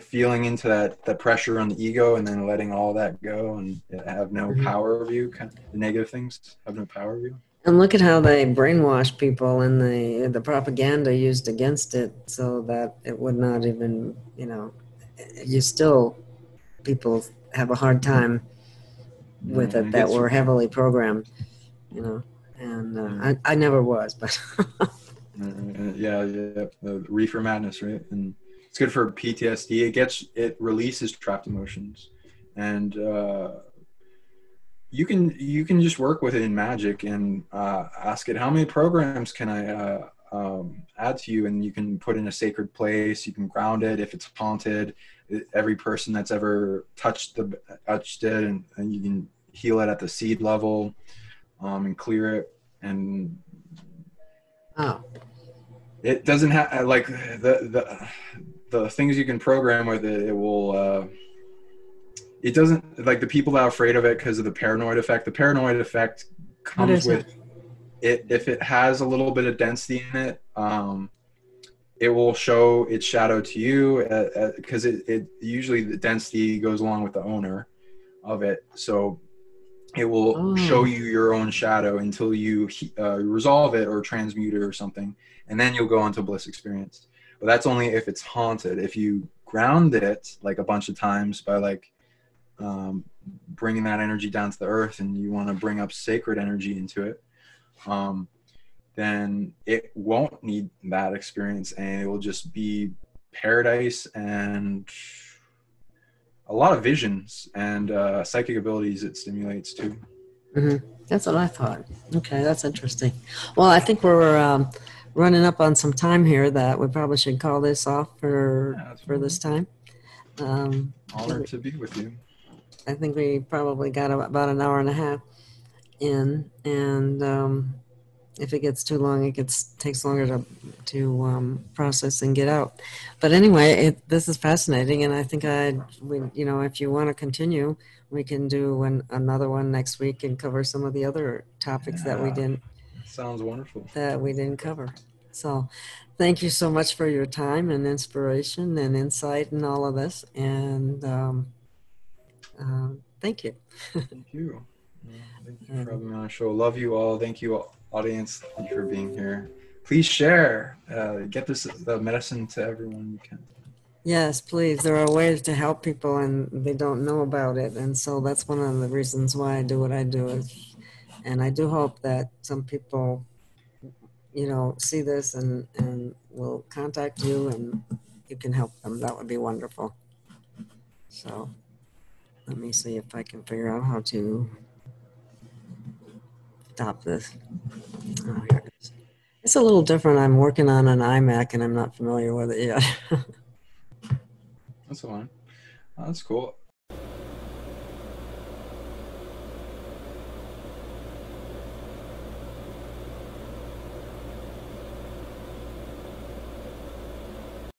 feeling into that pressure on the ego, and then letting all that go and have no power over you. The negative things have no power over you. And look at how they brainwash people, and the propaganda used against it, so that it would not even, people have a hard time with it that were heavily programmed, and I never was, but yeah, the reefer madness, right? And it's good for PTSD. It releases trapped emotions, and you can just work with it in magic and ask it, how many programs can I add to you, and you can put in a sacred place. You can ground it if it's haunted. Every person that's ever touched it, and you can heal it at the seed level, and clear it. And Oh. It doesn't have like the things you can program with it. It will. It doesn't, like, the people that are afraid of it because of the paranoid effect. The paranoid effect What comes is with it? it. If it has a little bit of density in it, it will show its shadow to you because it usually the density goes along with the owner of it. So it will show Oh. you your own shadow until you resolve it or transmute it or something, and then you'll go into bliss experience. But that's only if it's haunted. If you ground it like a bunch of times by like bringing that energy down to the earth, and you want to bring up sacred energy into it, then it won't need that experience, and it will just be paradise and a lot of visions and psychic abilities it stimulates too. Mm-hmm. That's what I thought. Okay, that's interesting. Well, I think we're running up on some time here that we probably should call this off for this time. Honored to be with you. I think we probably got about an hour and a half in, and if it gets too long, it takes longer to process and get out. But anyway, this is fascinating, and I think if you want to continue, we can do another one next week and cover some of the other topics that we didn't. Sounds wonderful. That we didn't cover. So, thank you so much for your time and inspiration and insight and all of this. And thank you. Thank you. Thank you for having me on the show. Love you all. Thank you, audience. Thank you for being here. Please share. Get the medicine to everyone you can. Yes, please. There are ways to help people, and they don't know about it. And so that's one of the reasons why I do what I do. And I do hope that some people, see this and will contact you, and you can help them. That would be wonderful. So let me see if I can figure out how to stop this. Oh, here it is. It's a little different. I'm working on an iMac, and I'm not familiar with it yet. That's fine. That's cool.